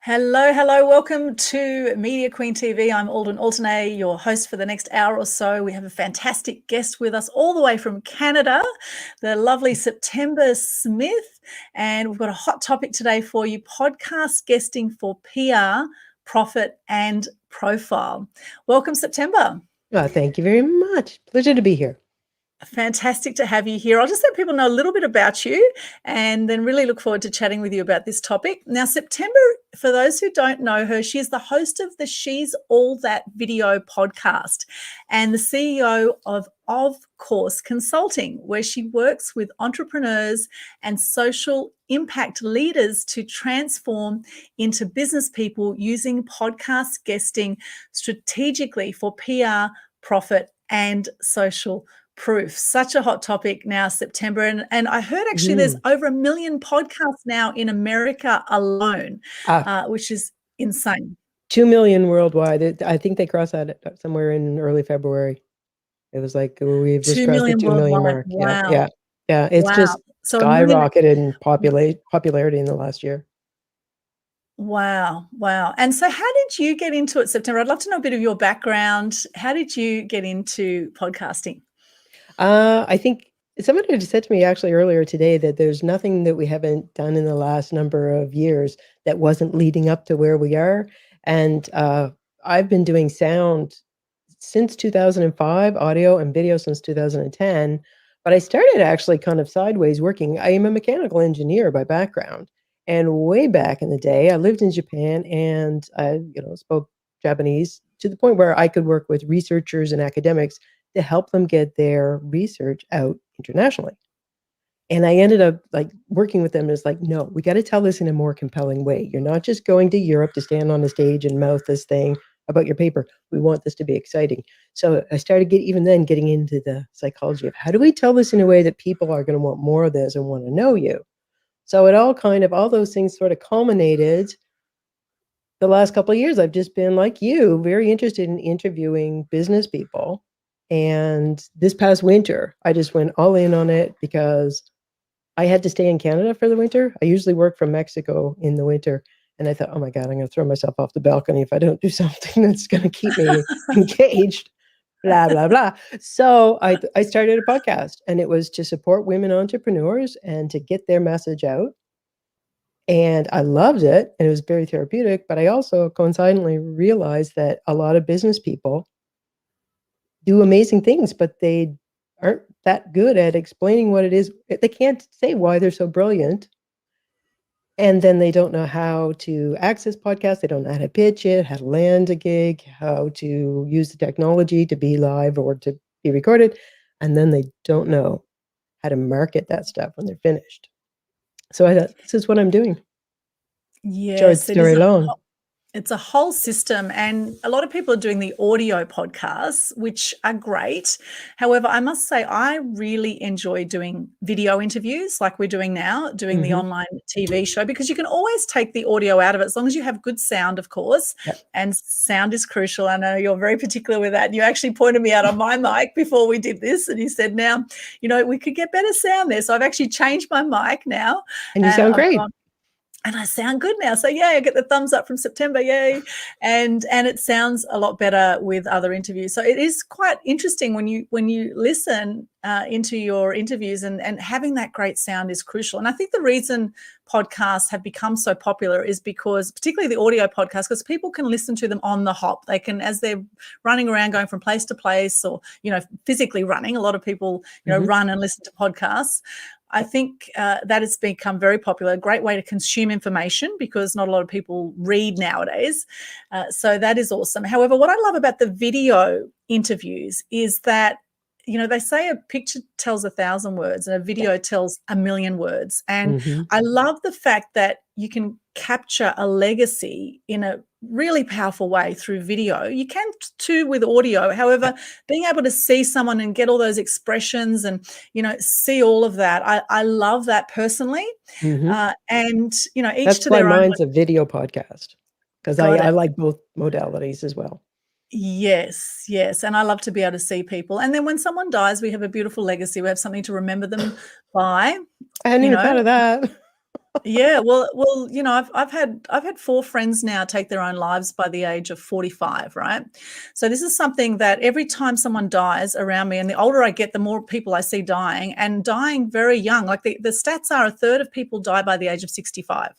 Hello, hello. Welcome to Media Queen TV. I'm Altuney, your host for the next hour or so. We have a fantastic guest with us all the way from Canada, the lovely September Smith. And we've got a hot topic today for you, podcast guesting for PR, profit and profile. Welcome, September. Oh, thank you very much. Pleasure to be here. Fantastic to have you here. I'll just let people know a little bit about you and then really look forward to chatting with you about this topic. Now, September, for those who don't know her, she is the host of the She's All That video podcast and the CEO of Course Consulting, where she works with entrepreneurs and social impact leaders to transform into business people using podcast guesting strategically for PR, profit, and social proof. Such a hot topic now, September. And I heard actually there's over 1 million podcasts now in America alone, which is insane. 2 million worldwide. I think they crossed that somewhere in early February. It was like we've just 2 crossed the million 2 million worldwide. mark. Wow. Yeah. It's just So skyrocketed in popularity in the last year. Wow. And so how did you get into it, September? I'd love to know a bit of your background. How did you get into podcasting? I think somebody had said to me actually earlier today that there's nothing that we haven't done in the last number of years that wasn't leading up to where we are. And I've been doing sound since 2005, audio and video since 2010. But I started actually kind of sideways working. I am a mechanical engineer by background. And way back in the day, I lived in Japan and I, spoke Japanese to the point where I could work with researchers and academics to help them get their research out internationally. And I ended up working with them as no, we got to tell this in a more compelling way. You're not just going to Europe to stand on a stage and mouth this thing about your paper. We want this to be exciting. So I started getting into the psychology of how do we tell this in a way that people are going to want more of this and want to know you. So it all those things sort of culminated. The last couple of years, I've just been like you, very interested in interviewing business people. And this past winter, I just went all in on it because I had to stay in Canada for the winter. I usually work from Mexico in the winter. And I thought, oh my God, I'm going to throw myself off the balcony if I don't do something that's going to keep me engaged, blah, blah, blah. So I started a podcast, and it was to support women entrepreneurs and to get their message out. And I loved it, and it was very therapeutic. But I also coincidentally realized that a lot of business people do amazing things, but they aren't that good at explaining what it is. They can't say why they're so brilliant. And then they don't know how to access podcasts. They don't know how to pitch it, how to land a gig, how to use the technology to be live or to be recorded. And then they don't know how to market that stuff when they're finished. So I thought, this is what I'm doing. Yes, Short story long. It's a whole system, and a lot of people are doing the audio podcasts, which are great. However, I must say I really enjoy doing video interviews like we're doing now, doing the online TV show, because you can always take the audio out of it as long as you have good sound, of course. Yep. And sound is crucial. I know you're very particular with that. You actually pointed me out on my mic before we did this, and you said, now, we could get better sound there. So I've actually changed my mic now. And you sound great. And I sound good now. So yay, I get the thumbs up from September, yay. And it sounds a lot better with other interviews. So it is quite interesting when you listen into your interviews, and having that great sound is crucial. And I think the reason podcasts have become so popular is because, particularly the audio podcasts, because people can listen to them on the hop. They can, as they're running around, going from place to place, or, physically running. A lot of people, run and listen to podcasts. I think that has become very popular, a great way to consume information, because not a lot of people read nowadays. So that is awesome. However, what I love about the video interviews is that, they say a picture tells 1,000 words and a video tells 1,000,000 words. And I love the fact that you can capture a legacy in a really powerful way through video. You can too with audio. However, being able to see someone and get all those expressions and, see all of that, I love that personally. And, each That's to why their own. mine's a video podcast, because I like both modalities as well. Yes. And I love to be able to see people. And then when someone dies, we have a beautiful legacy. We have something to remember them by. I hadn't even thought of that. Yeah, well, I've had 4 friends now take their own lives by the age of 45, right? So this is something that every time someone dies around me, and the older I get, the more people I see dying, and dying very young. Like the stats are, a third of people die by the age of 65,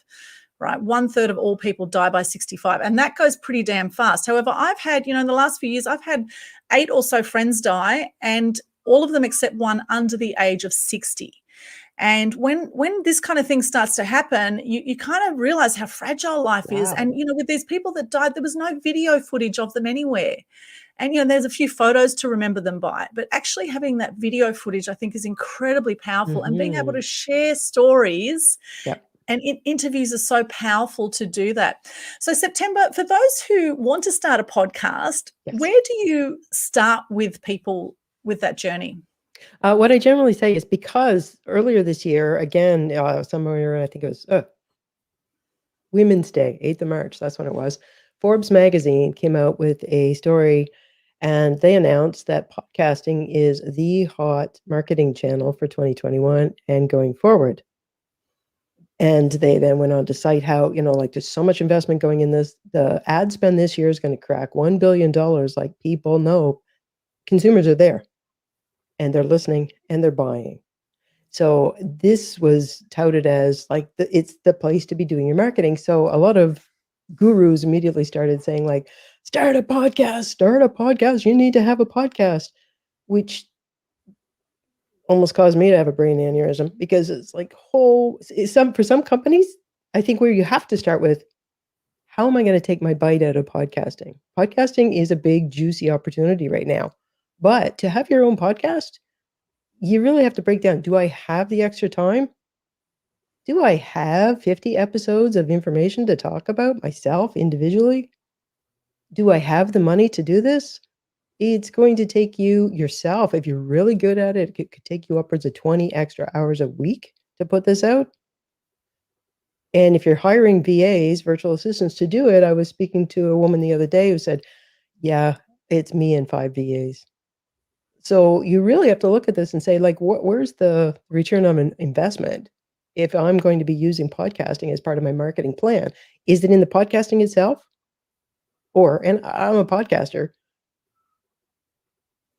right? One third of all people die by 65, and that goes pretty damn fast. However, I've had, in the last few years, I've had 8 or so friends die, and all of them except one under the age of 60. And when this kind of thing starts to happen, you kind of realize how fragile life is. Wow. And with these people that died, there was no video footage of them anywhere. And there's a few photos to remember them by, but actually having that video footage, I think, is incredibly powerful. And being able to share stories, Yep. and interviews are so powerful to do that. So September, for those who want to start a podcast, Yes. where do you start with people with that journey? What I generally say is, because earlier this year, again, somewhere, I think it was Women's Day, 8th of March, that's when it was, Forbes magazine came out with a story, and they announced that podcasting is the hot marketing channel for 2021 and going forward. And they then went on to cite how, like, there's so much investment going in this. The ad spend this year is going to crack $1 billion. Like, people know consumers are there and they're listening and they're buying. So this was touted as like it's the place to be doing your marketing. So a lot of gurus immediately started saying, like, start a podcast, you need to have a podcast, which almost caused me to have a brain aneurysm, because it's like for some companies, I think, where you have to start with, how am I going to take my bite out of podcasting? Podcasting is a big, juicy opportunity right now. But to have your own podcast, you really have to break down, do I have the extra time? Do I have 50 episodes of information to talk about myself individually? Do I have the money to do this? It's going to take you yourself, if you're really good at it, it could take you upwards of 20 extra hours a week to put this out. And if you're hiring VAs, virtual assistants, to do it, I was speaking to a woman the other day who said, yeah, it's me and 5 VAs. So you really have to look at this and say, like, where's the return on an investment? If I'm going to be using podcasting as part of my marketing plan, is it in the podcasting itself? And I'm a podcaster,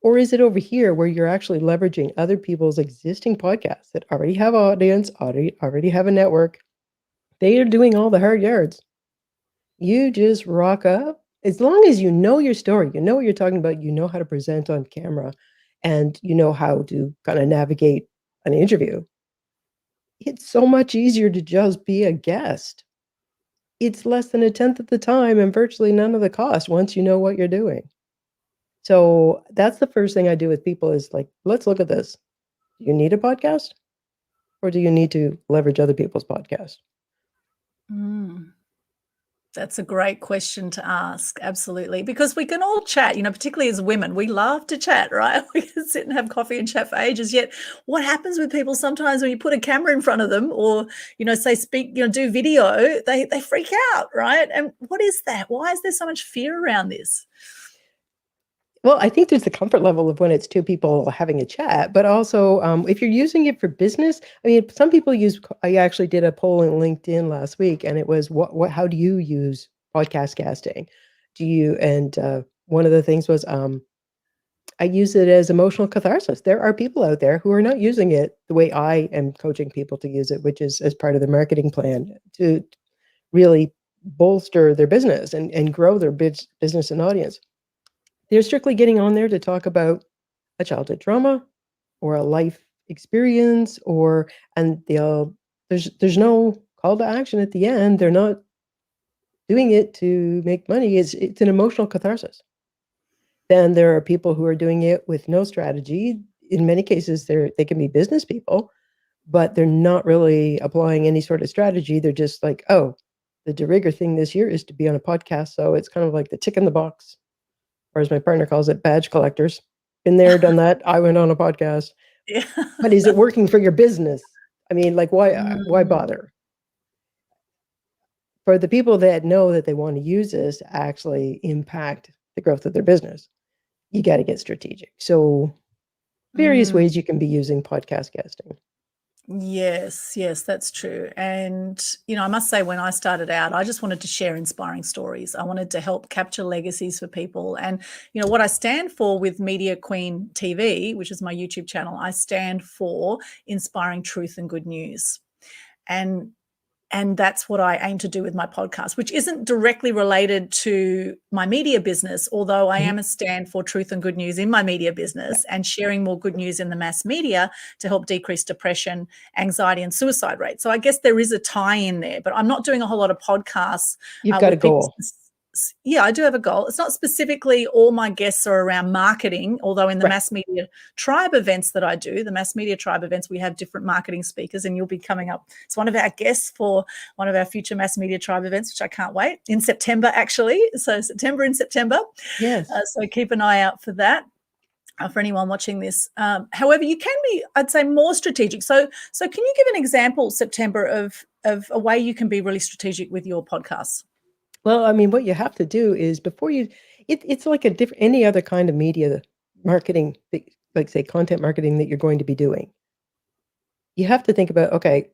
or is it over here where you're actually leveraging other people's existing podcasts that already have audience, already have a network? They are doing all the hard yards. You just rock up. As long as you know your story, you know what you're talking about, you know how to present on camera, and you know how to kind of navigate an interview, it's so much easier to just be a guest. It's less than a tenth of the time and virtually none of the cost once you know what you're doing. So that's the first thing I do with people is, like, let's look at this. Do you need a podcast, or do you need to leverage other people's podcasts? Mm. That's a great question to ask. Absolutely. Because we can all chat, particularly as women, we love to chat, right? We can sit and have coffee and chat for ages. Yet what happens with people sometimes when you put a camera in front of them, or, say, speak, do video, they freak out, right? And what is that? Why is there so much fear around this? Well, I think there's the comfort level of when it's 2 people having a chat, but also, if you're using it for business, I mean, some people I actually did a poll in LinkedIn last week, and it was, how do you use podcast casting? One of the things was, I use it as emotional catharsis. There are people out there who are not using it the way I am coaching people to use it, which is as part of their marketing plan to really bolster their business and grow their business and audience. They're strictly getting on there to talk about a childhood trauma or a life experience, and there's no call to action at the end. They're not doing it to make money. It's an emotional catharsis. Then there are people who are doing it with no strategy. In many cases, they can be business people, but they're not really applying any sort of strategy. They're just like, oh, the de rigueur thing this year is to be on a podcast. So it's kind of like the tick in the box, or as my partner calls it, badge collectors. Been there, done that. I went on a podcast. Yeah. But is it working for your business? I mean, like, why Mm. bother? For the people that know that they want to use this to actually impact the growth of their business, you got to get strategic. So various ways Mm. you can be using podcast casting. Yes, yes, that's true. And, I must say, when I started out, I just wanted to share inspiring stories. I wanted to help capture legacies for people. And, what I stand for with Media Queen TV, which is my YouTube channel, I stand for inspiring truth and good news. And that's what I aim to do with my podcast, which isn't directly related to my media business, although I am a stand for truth and good news in my media business and sharing more good news in the mass media to help decrease depression, anxiety, and suicide rates. So I guess there is a tie in there, but I'm not doing a whole lot of podcasts You've got a with people. goal. Yeah, I do have a goal. It's not specifically all my guests are around marketing, although in the Right. mass media tribe events that I do, the mass media tribe events, we have different marketing speakers, and you'll be coming up. It's one of our guests for one of our future mass media tribe events, which I can't wait, in September, actually. So in September. Yes. So keep an eye out for that. For anyone watching this. However, you can be, I'd say, more strategic. So can you give an example, September, of a way you can be really strategic with your podcasts? Well, I mean, what you have to do is before it's like any other kind of media marketing, like say content marketing that you're going to be doing. You have to think about, okay,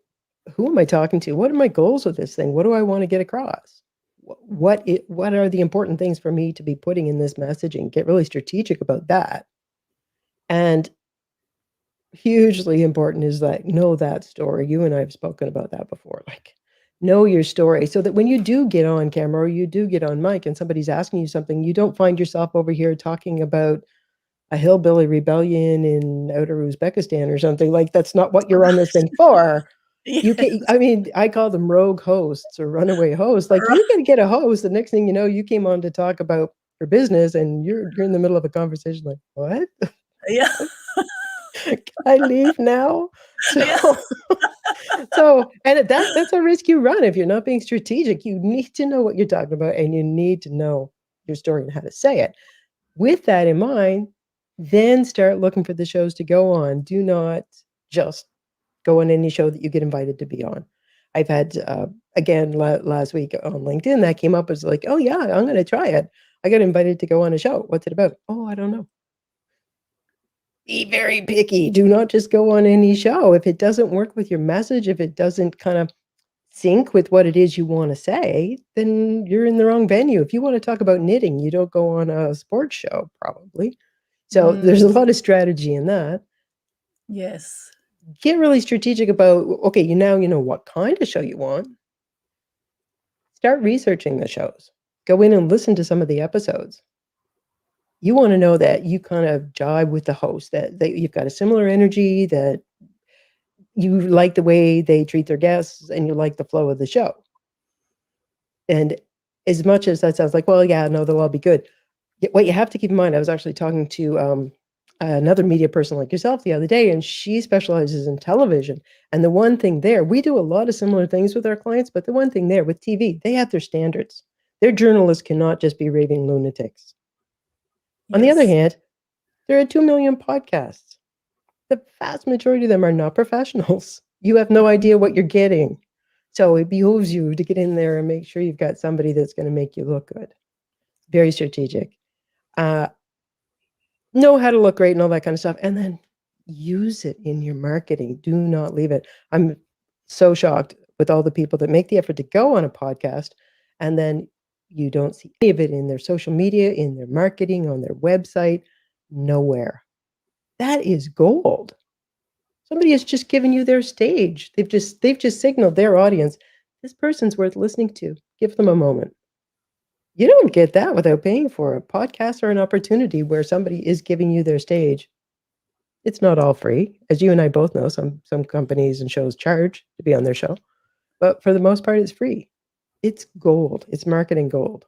who am I talking to? What are my goals with this thing? What do I want to get across? What are the important things for me to be putting in this messaging? Get really strategic about that. And hugely important is that know that story. You and I have spoken about that before. Like, know your story so that when you do get on camera or you do get on mic and somebody's asking you something, you don't find yourself over here talking about a hillbilly rebellion in outer Uzbekistan or something. Like, that's not what you're on this thing for. You can, Yes. I mean, I call them rogue hosts or runaway hosts. Like, you can get a host, the next thing you know, you came on to talk about your business and you're in the middle of a conversation like, what? Yeah. Can I leave now? Yeah. And that's a risk you run if you're not being strategic. You need to know what you're talking about and you need to know your story and how to say it. With that in mind, then start looking for the shows to go on. Do not just go on any show that you get invited to be on. I've had, again, last week on LinkedIn, that came up as like, oh, yeah, I'm going to try it. I got invited to go on a show. What's it about? Oh, I don't know. Be very picky. Do not just go on any show. If it doesn't work with your message, if it doesn't kind of sync with what it is you want to say, then you're in the wrong venue. If you want to talk about knitting, you don't go on a sports show, probably. So there's a lot of strategy in that. Yes. Get really strategic about, okay, you know what kind of show you want. Start researching the shows. Go in and listen to some of the episodes. You want to know that you kind of jive with the host, that you've got a similar energy, that you like the way they treat their guests, and you like the flow of the show. And as much as that sounds like, well, yeah, no, they'll all be good. What you have to keep in mind, I was actually talking to another media person like yourself the other day, and she specializes in television. And the one thing there, we do a lot of similar things with our clients, but the one thing there with TV, they have their standards. Their journalists cannot just be raving lunatics. On the other hand, there are 2 million podcasts. The vast majority of them are not professionals. You have no idea what you're getting. So it behooves you to get in there and make sure you've got somebody that's going to make you look good. Very strategic. Know how to look great and all that kind of stuff. And then use it in your marketing. Do not leave it. I'm so shocked with all the people that make the effort to go on a podcast and then you don't see any of it in their social media, in their marketing, on their website, nowhere. That is gold. Somebody has just given you their stage. They've just signaled their audience, this person's worth listening to. Give them a moment. You don't get that without paying for a podcast or an opportunity where somebody is giving you their stage. It's not all free. As you and I both know, some companies and shows charge to be on their show. But for the most part, it's free. It's gold. It's marketing gold.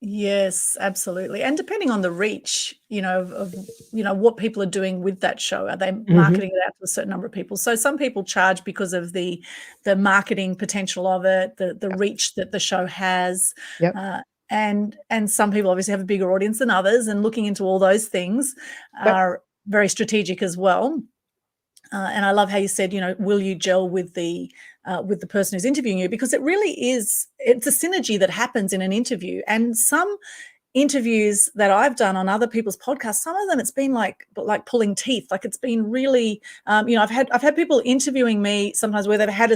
Yes, absolutely. And depending on the reach, of what people are doing with that show, are they marketing it out to a certain number of people? So some people charge because of the marketing potential of it, the reach that the show has. Yep. And some people obviously have a bigger audience than others, and looking into all those things are very strategic as well. And I love how you said, will you gel with the person who's interviewing you? Because it really is, it's a synergy that happens in an interview. And some interviews that I've done on other people's podcasts, some of them it's been like pulling teeth. Like it's been really, I've had people interviewing me sometimes where they've had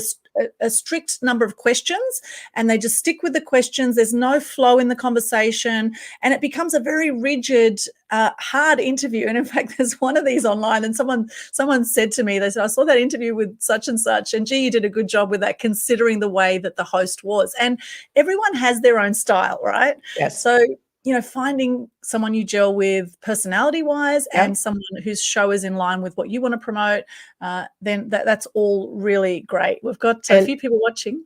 a strict number of questions and they just stick with the questions. There's no flow in the conversation and it becomes a very rigid, hard interview. And in fact, there's one of these online and someone said to me, they said, I saw that interview with such and such and gee, you did a good job with that considering the way that the host was. And everyone has their own style, right? Yes. So, finding someone you gel with personality wise and someone whose show is in line with what you want to promote, then that's all really great. We've got a few people watching.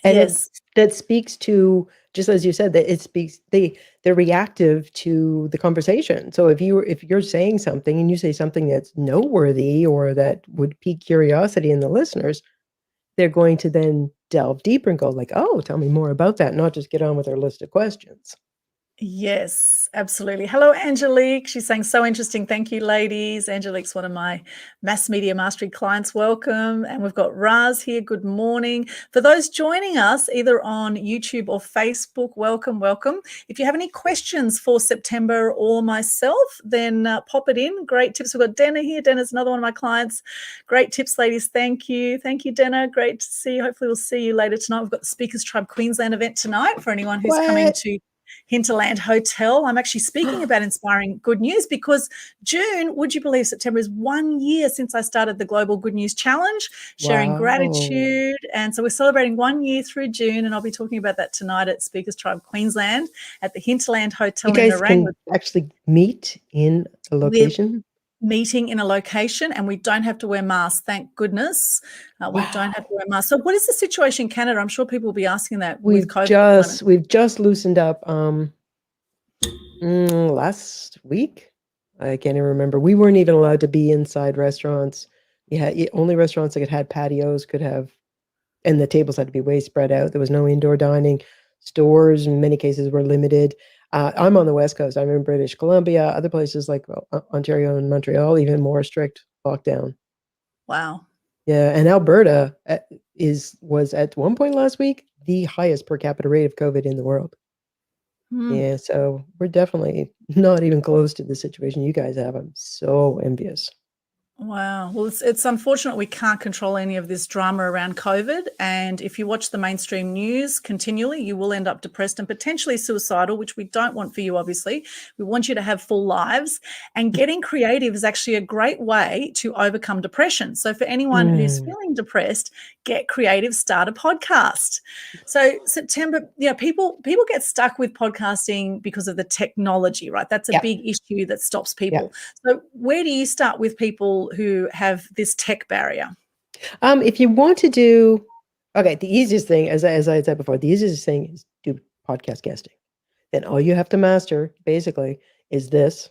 And yes. that speaks to, just as you said, that it speaks, they're reactive to the conversation. So if you're saying something and you say something that's noteworthy or that would pique curiosity in the listeners, they're going to then delve deeper and go like, oh, tell me more about that, not just get on with our list of questions. Yes, absolutely. Hello, Angelique. She's saying, so interesting. Thank you, ladies. Angelique's one of my Mass Media Mastery clients. Welcome. And we've got Raz here. Good morning. For those joining us either on YouTube or Facebook, welcome, welcome. If you have any questions for September or myself, then pop it in. Great tips. We've got Dana here. Dana's another one of my clients. Great tips, ladies. Thank you. Thank you, Dana. Great to see you. Hopefully we'll see you later tonight. We've got the Speakers Tribe Queensland event tonight for anyone who's coming to Hinterland Hotel. I'm actually speaking about inspiring good news because June, would you believe, September is 1 year since I started the Global Good News Challenge, sharing gratitude. And so we're celebrating 1 year through June, and I'll be talking about that tonight at Speakers Tribe Queensland at the Hinterland Hotel in Nerang. You guys can actually meet in a location? Meeting in a location and we don't have to wear masks, thank goodness. We don't have to wear masks. So what is the situation in Canada? I'm sure people will be asking that with COVID. We've just loosened up last week. I can't even remember. We weren't even allowed to be inside restaurants. Only restaurants that had patios could have, and the tables had to be way spread out. There was no indoor dining. Stores in many cases were limited. I'm on the West Coast. I'm in British Columbia. Other places like Ontario and Montreal, even more strict lockdown. Wow. Yeah, and Alberta was at one point last week the highest per capita rate of COVID in the world. Yeah, so we're definitely not even close to the situation you guys have. I'm so envious. Wow. Well, it's unfortunate we can't control any of this drama around COVID. And if you watch the mainstream news continually, you will end up depressed and potentially suicidal, which we don't want for you, obviously. We want you to have full lives. And getting creative is actually a great way to overcome depression. So for anyone who's feeling depressed, get creative, start a podcast. So September, people get stuck with podcasting because of the technology, right? That's a big issue that stops people. So where do you start with people who have this tech barrier? If you want to do, the easiest thing, as I said before, the easiest thing is do podcast guesting. Then all you have to master, basically, is this.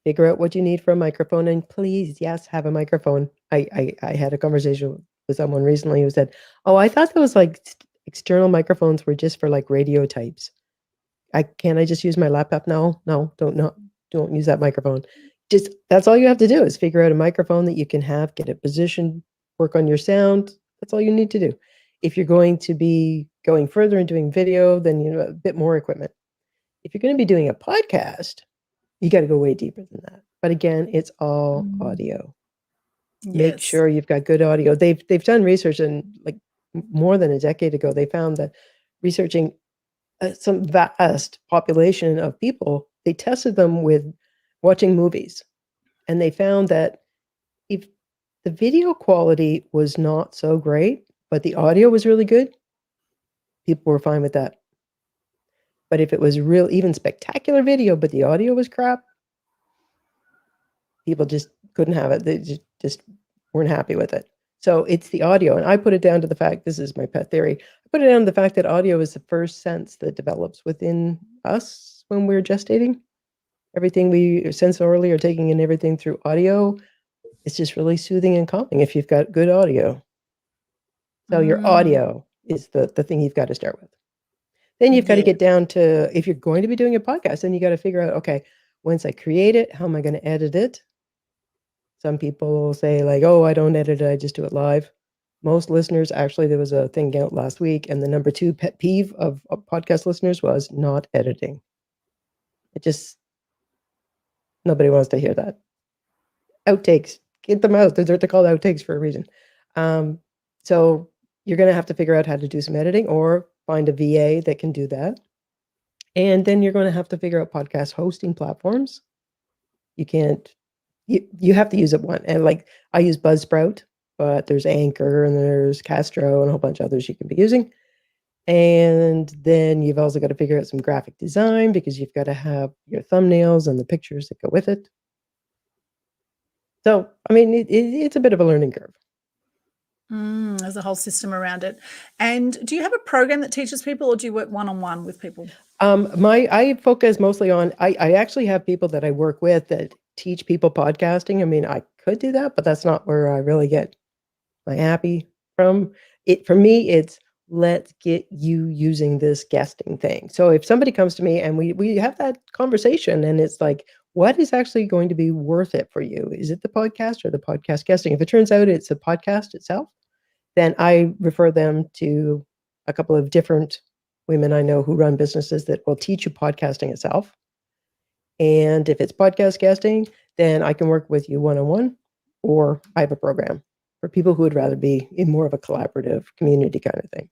Figure out what you need for a microphone, and please, yes, have a microphone. I had a conversation with someone recently who said, "Oh, I thought those external microphones were just for radio types. Can't I just use my laptop?" No, don't use that microphone. That's all you have to do is figure out a microphone that you can have, get it positioned, work on your sound. That's all you need to do. If you're going to be going further and doing video, then a bit more equipment. If you're going to be doing a podcast, you got to go way deeper than that. But again, it's all audio. Yes. Make sure you've got good audio. They've done research, and more than a decade ago, they found that researching some vast population of people, they tested them with watching movies, and they found that if the video quality was not so great, but the audio was really good, people were fine with that. But if it was even spectacular video, but the audio was crap, people just couldn't have it. They just weren't happy with it. So it's the audio. And I put it down to the fact, this is my pet theory, I put it down to the fact that audio is the first sense that develops within us when we're gestating. Everything we sense orally or taking in everything through audio, it's just really soothing and calming if you've got good audio. So your audio is the thing you've got to start with. Then you've got to get down to, if you're going to be doing a podcast, then you got to figure out, okay, once I create it, how am I going to edit it? Some people will say oh, I don't edit it, I just do it live. Most listeners, actually, there was a thing out last week, and the number 2 pet peeve of podcast listeners was not editing. It just, nobody wants to hear that. Outtakes, get them out. They're called outtakes for a reason. So you're going to have to figure out how to do some editing or find a VA that can do that. And then you're going to have to figure out podcast hosting platforms. You can't, you have to use it one. And like I use Buzzsprout, but there's Anchor and there's Castro and a whole bunch of others you can be using. And then you've also got to figure out some graphic design because you've got to have your thumbnails and the pictures that go with it. So, I mean, it's a bit of a learning curve. There's a whole system around it. And do you have a program that teaches people, or do you work one-on-one with people? I focus mostly on, I actually have people that I work with that teach people podcasting. I mean, I could do that, but that's not where I really get my happy from. For me, it's let's get you using this guesting thing. So if somebody comes to me and we have that conversation and it's like, what is actually going to be worth it for you? Is it the podcast or the podcast guesting? If it turns out it's a podcast itself, then I refer them to a couple of different women I know who run businesses that will teach you podcasting itself. And if it's podcast guesting, then I can work with you one-on-one, or I have a program for people who would rather be in more of a collaborative community kind of thing.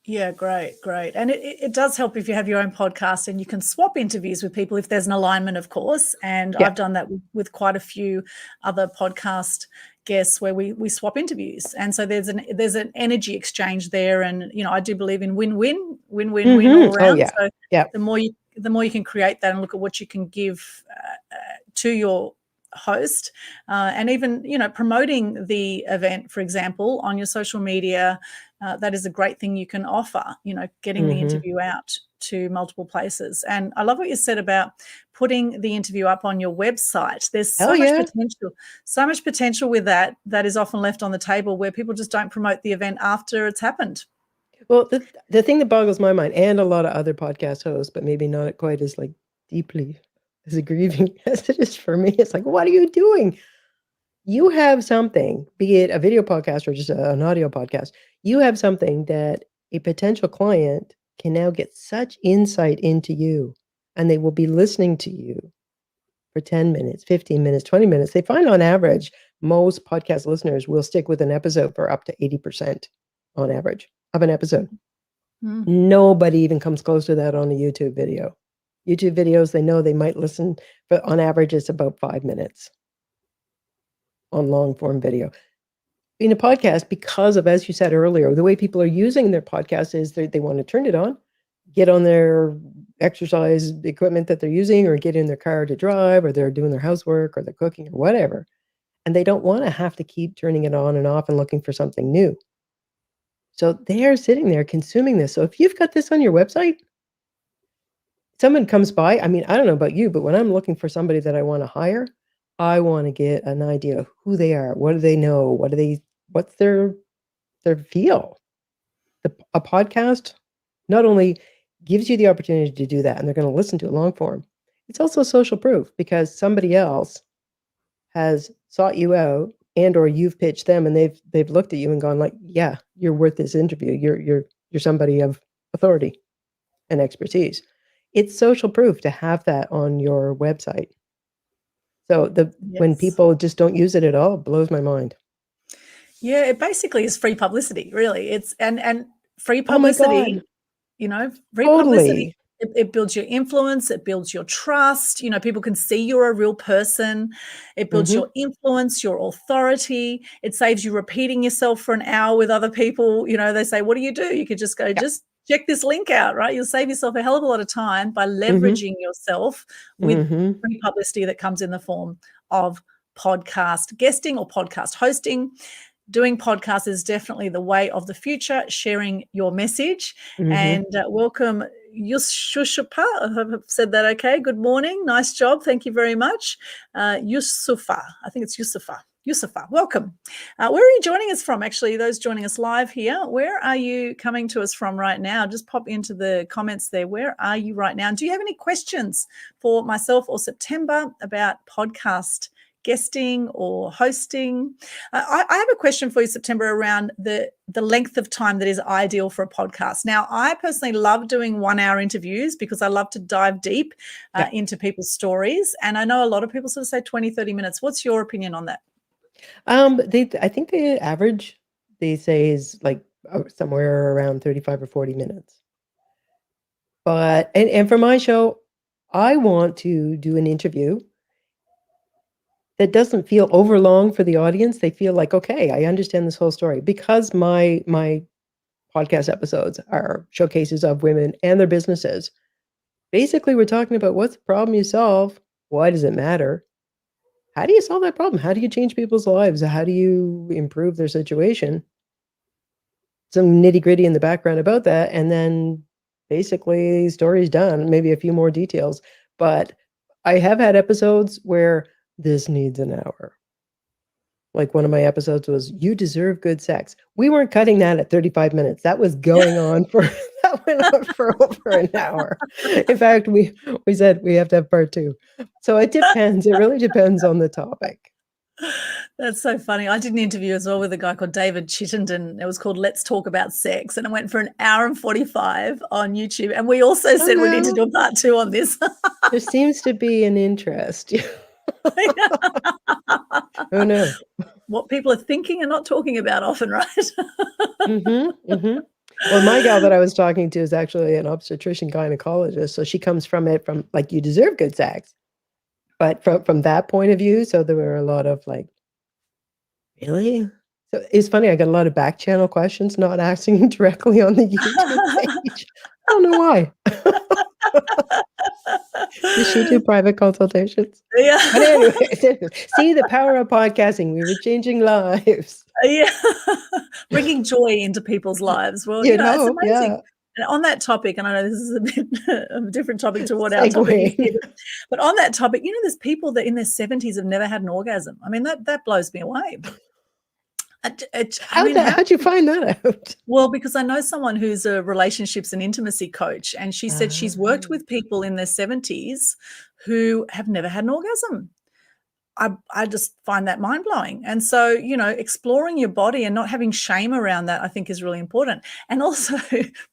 Yeah, great. And it does help if you have your own podcast and you can swap interviews with people if there's an alignment, of course. And I've done that with quite a few other podcast guests where we swap interviews. And so there's an energy exchange there. And, I do believe in win-win all around. Oh, so the more you can create that and look at what you can give to your host, and even promoting the event, for example, on your social media, that is a great thing you can offer, getting the interview out to multiple places. And I love what you said about putting the interview up on your website. There's so much potential with that is often left on the table, where people just don't promote the event after it's happened. Well, the thing that boggles my mind, and a lot of other podcast hosts, but maybe not quite as like deeply as grieving as it is for me, it's like, what are you doing? You have something, be it a video podcast or just an audio podcast, you have something that a potential client can now get such insight into you, and they will be listening to you for 10 minutes, 15 minutes, 20 minutes. They find on average, most podcast listeners will stick with an episode for up to 80% on average of an episode. Nobody even comes close to that on a YouTube video. YouTube videos, they know they might listen, but on average, it's about 5 minutes on long form video. In a podcast, because of, as you said earlier, the way people are using their podcast is they want to turn it on, get on their exercise equipment that they're using, or get in their car to drive, or they're doing their housework, or they're cooking, or whatever. And they don't want to have to keep turning it on and off and looking for something new. So they're sitting there consuming this. So if you've got this on your website, someone comes by, I mean, I don't know about you, but when I'm looking for somebody that I want to hire, I want to get an idea of who they are. What do they know? What's their feel? A podcast not only gives you the opportunity to do that, and they're going to listen to it long form, it's also social proof, because somebody else has sought you out, and or you've pitched them, and they've looked at you and gone like, yeah, you're worth this interview. You're somebody of authority and expertise. It's social proof to have that on your website. So when people just don't use it at all, it blows my mind. Yeah, it basically is free publicity, really. It's and free publicity, free publicity. It builds your influence, it builds your trust. People can see you're a real person. It builds your influence, your authority. It saves you repeating yourself for an hour with other people. They say, what do? You could just go, just check this link out, right? You'll save yourself a hell of a lot of time by leveraging yourself with free publicity that comes in the form of podcast guesting or podcast hosting. Doing podcasts is definitely the way of the future, sharing your message. And welcome, Yusufa. I've said that okay. Good morning. Nice job. Thank you very much. Yusufa. I think it's Yusufa. Yusufa, welcome. Where are you joining us from? Actually, those joining us live here, where are you coming to us from right now? Just pop into the comments there. Where are you right now? And do you have any questions for myself or September about podcast guesting or hosting. I have a question for you, September, around the length of time that is ideal for a podcast. Now, I personally love doing 1-hour interviews because I love to dive deep into people's stories. And I know a lot of people sort of say 20, 30 minutes. What's your opinion on that? I think the average they say is like somewhere around 35 or 40 minutes. But and for my show, I want to do an interview that doesn't feel overlong for the audience. They feel like, okay, I understand this whole story because my podcast episodes are showcases of women and their businesses. Basically, we're talking about what's the problem you solve, why does it matter, how do you solve that problem, how do you change people's lives, how do you improve their situation, some nitty-gritty in the background about that, and then basically story's done, maybe a few more details. But I have had episodes where this needs an hour. Like one of my episodes was "You Deserve Good Sex." We weren't cutting that at 35 minutes. That was going on for that went on for over an hour. In fact, we said we have to have part 2. So it depends. It really depends on the topic. That's so funny. I did an interview as well with a guy called David Chittenden. It was called Let's Talk About Sex, and it went for an hour and 45 on YouTube. And we also said we need to do a part 2 on this. There seems to be an interest. Oh no. What people are thinking and not talking about often, right? Well, my gal that I was talking to is actually an obstetrician gynecologist, so she comes from it from like you deserve good sex, but from that point of view. So there were a lot of like, really? So it's funny. I got a lot of back channel questions, not asking directly on the YouTube page. I don't know why. Does she do private consultations? Yeah. But anyway, see the power of podcasting. We were changing lives. Yeah. Bringing joy into people's lives. Well, it's amazing. Yeah. And on that topic, and I know this is a bit of a different topic to what our topic is, but on that topic, there's people that in their 70s have never had an orgasm. I mean, that blows me away. How'd you find that out? Well, because I know someone who's a relationships and intimacy coach, and she said she's worked with people in their 70s who have never had an orgasm. I just find that mind-blowing. And so, exploring your body and not having shame around that, I think is really important. And also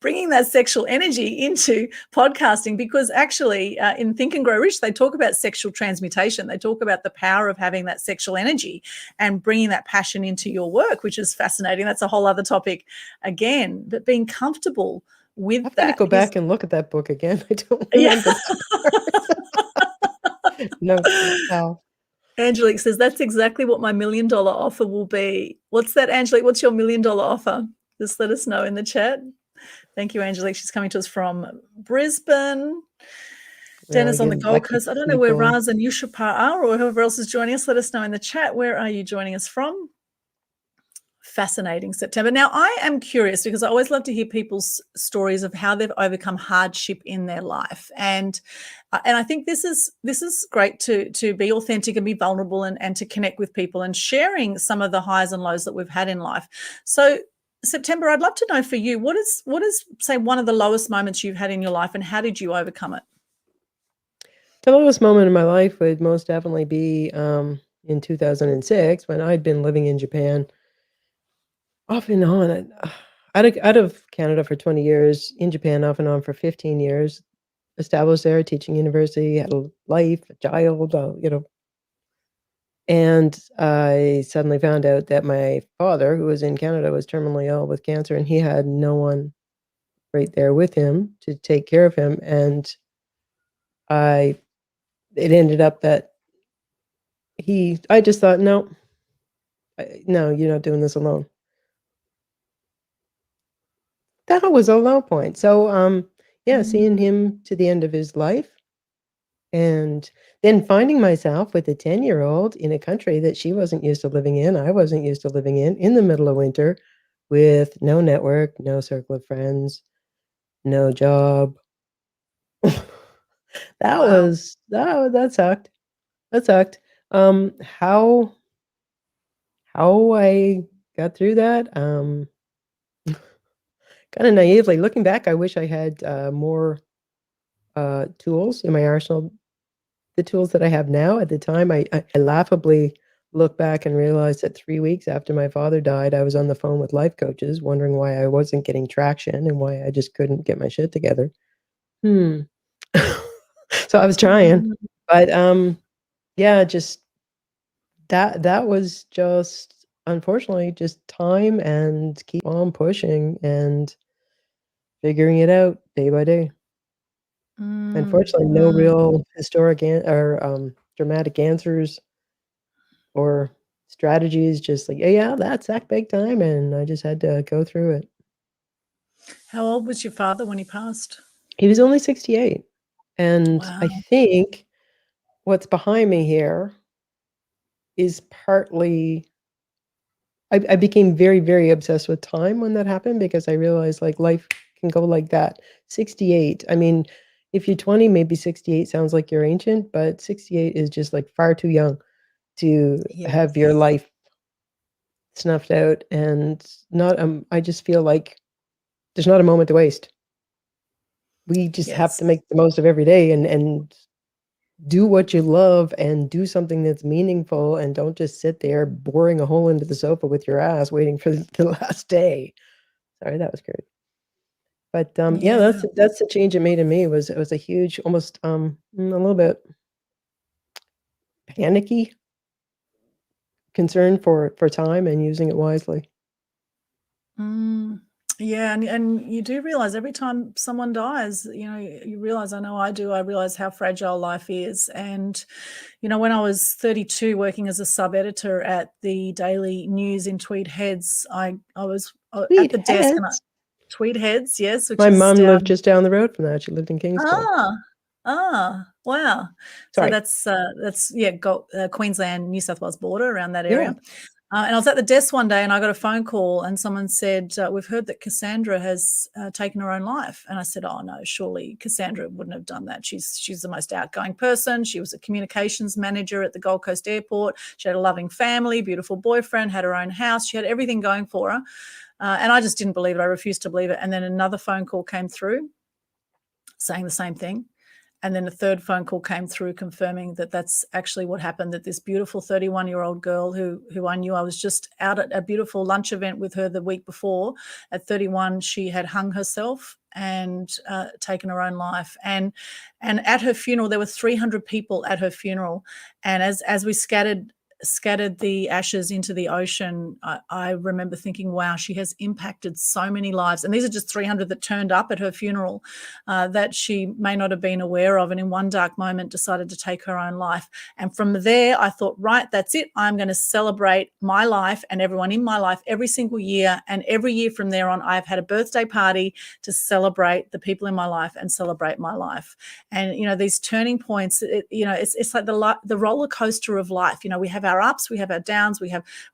bringing that sexual energy into podcasting, because actually in Think and Grow Rich, they talk about sexual transmutation. They talk about the power of having that sexual energy and bringing that passion into your work, which is fascinating. That's a whole other topic again, but being comfortable with that. I'm going to go back and look at that book again. I don't remember. No. Angelique says, that's exactly what my $1 million offer will be. What's that, Angelique? What's your $1 million offer? Just let us know in the chat. Thank you, Angelique. She's coming to us from Brisbane. Dennis on the Gold Coast. I don't know where Raz and Yushapar are, or whoever else is joining us. Let us know in the chat. Where are you joining us from? Fascinating, September. Now, I am curious because I always love to hear people's stories of how they've overcome hardship in their life. And I think this is great to be authentic and be vulnerable and to connect with people and sharing some of the highs and lows that we've had in life. So, September, I'd love to know for you, what is say one of the lowest moments you've had in your life, and how did you overcome it? The lowest moment in my life would most definitely be in 2006 when I'd been living in Japan off and on, out of Canada for 20 years, in Japan off and on for 15 years, established there, teaching university, had a life, a child, and I suddenly found out that my father, who was in Canada, was terminally ill with cancer, and he had no one right there with him to take care of him. And it ended up that I just thought, no, you're not doing this alone. That was a low point. So, seeing him to the end of his life, and then finding myself with a 10-year-old in a country that she wasn't used to living in, I wasn't used to living in the middle of winter, with no network, no circle of friends, no job. That sucked. That sucked. How I got through that, kind of naively looking back, I wish I had more tools in my arsenal the tools that I have now. At the time, I laughably look back and realize that 3 weeks after my father died, I was on the phone with life coaches wondering why I wasn't getting traction and why I just couldn't get my shit together. Hmm. So I was trying, Mm. but, yeah, just that was just, unfortunately, just time and keep on pushing and figuring it out day by day. Mm. Unfortunately, no Mm. real historic or, dramatic answers or strategies, just like, yeah, that's that big time," and I just had to go through it. How old was your father when he passed? He was only 68, and I Wow. think what's behind me here is partly I became very, very obsessed with time when that happened because I realized, like, life can go like that. 68, I mean, if you're 20, maybe 68 sounds like you're ancient, but 68 is just, like, far too young to have your Yes. life snuffed out and not, I just feel like there's not a moment to waste. We just have to Yes. make the most of every day and do what you love and do something that's meaningful and don't just sit there boring a hole into the sofa with your ass waiting for the last day. Sorry, that was great. But, yeah, Yeah. that's the change it made in me was it was a huge, almost, a little bit panicky concern for time and using it wisely. Mm. Yeah, and you do realize every time someone dies, you realize, I know I do, I realize how fragile life is. And, when I was 32 working as a sub-editor at the Daily News in Tweed Heads, I was, at Sweet the desk and heads. Tweed Heads, yes, which My is mom lived down. just down the road from that, she lived in Kingston. Ah, wow. So Sorry. that's yeah, Queensland, New South Wales border, around that Yeah. area. And I was at the desk one day and I got a phone call and someone said, "We've heard that Cassandra has taken her own life." And I said, "Oh no, surely Cassandra wouldn't have done that. She's the most outgoing person. She was a communications manager at the Gold Coast Airport. She had a loving family, beautiful boyfriend, had her own house. She had everything going for her." And I just didn't believe it. I refused to believe it. And then another phone call came through saying the same thing. And then a third phone call came through confirming that that's actually what happened, that this beautiful 31-year-old girl who I knew, I was just out at a beautiful lunch event with her the week before. At 31, she had hung herself and taken her own life. And at her funeral, there were 300 people at her funeral. And as we scattered the ashes into the ocean, I remember thinking, wow, she has impacted so many lives. And these are just 300 that turned up at her funeral that she may not have been aware of, and in one dark moment decided to take her own life. And from there, I thought, right, that's it. I'm going to celebrate my life and everyone in my life every single year. And every year from there on, I've had a birthday party to celebrate the people in my life and celebrate my life. And, these turning points, it's like the roller coaster of life. We have our ups, we have our downs,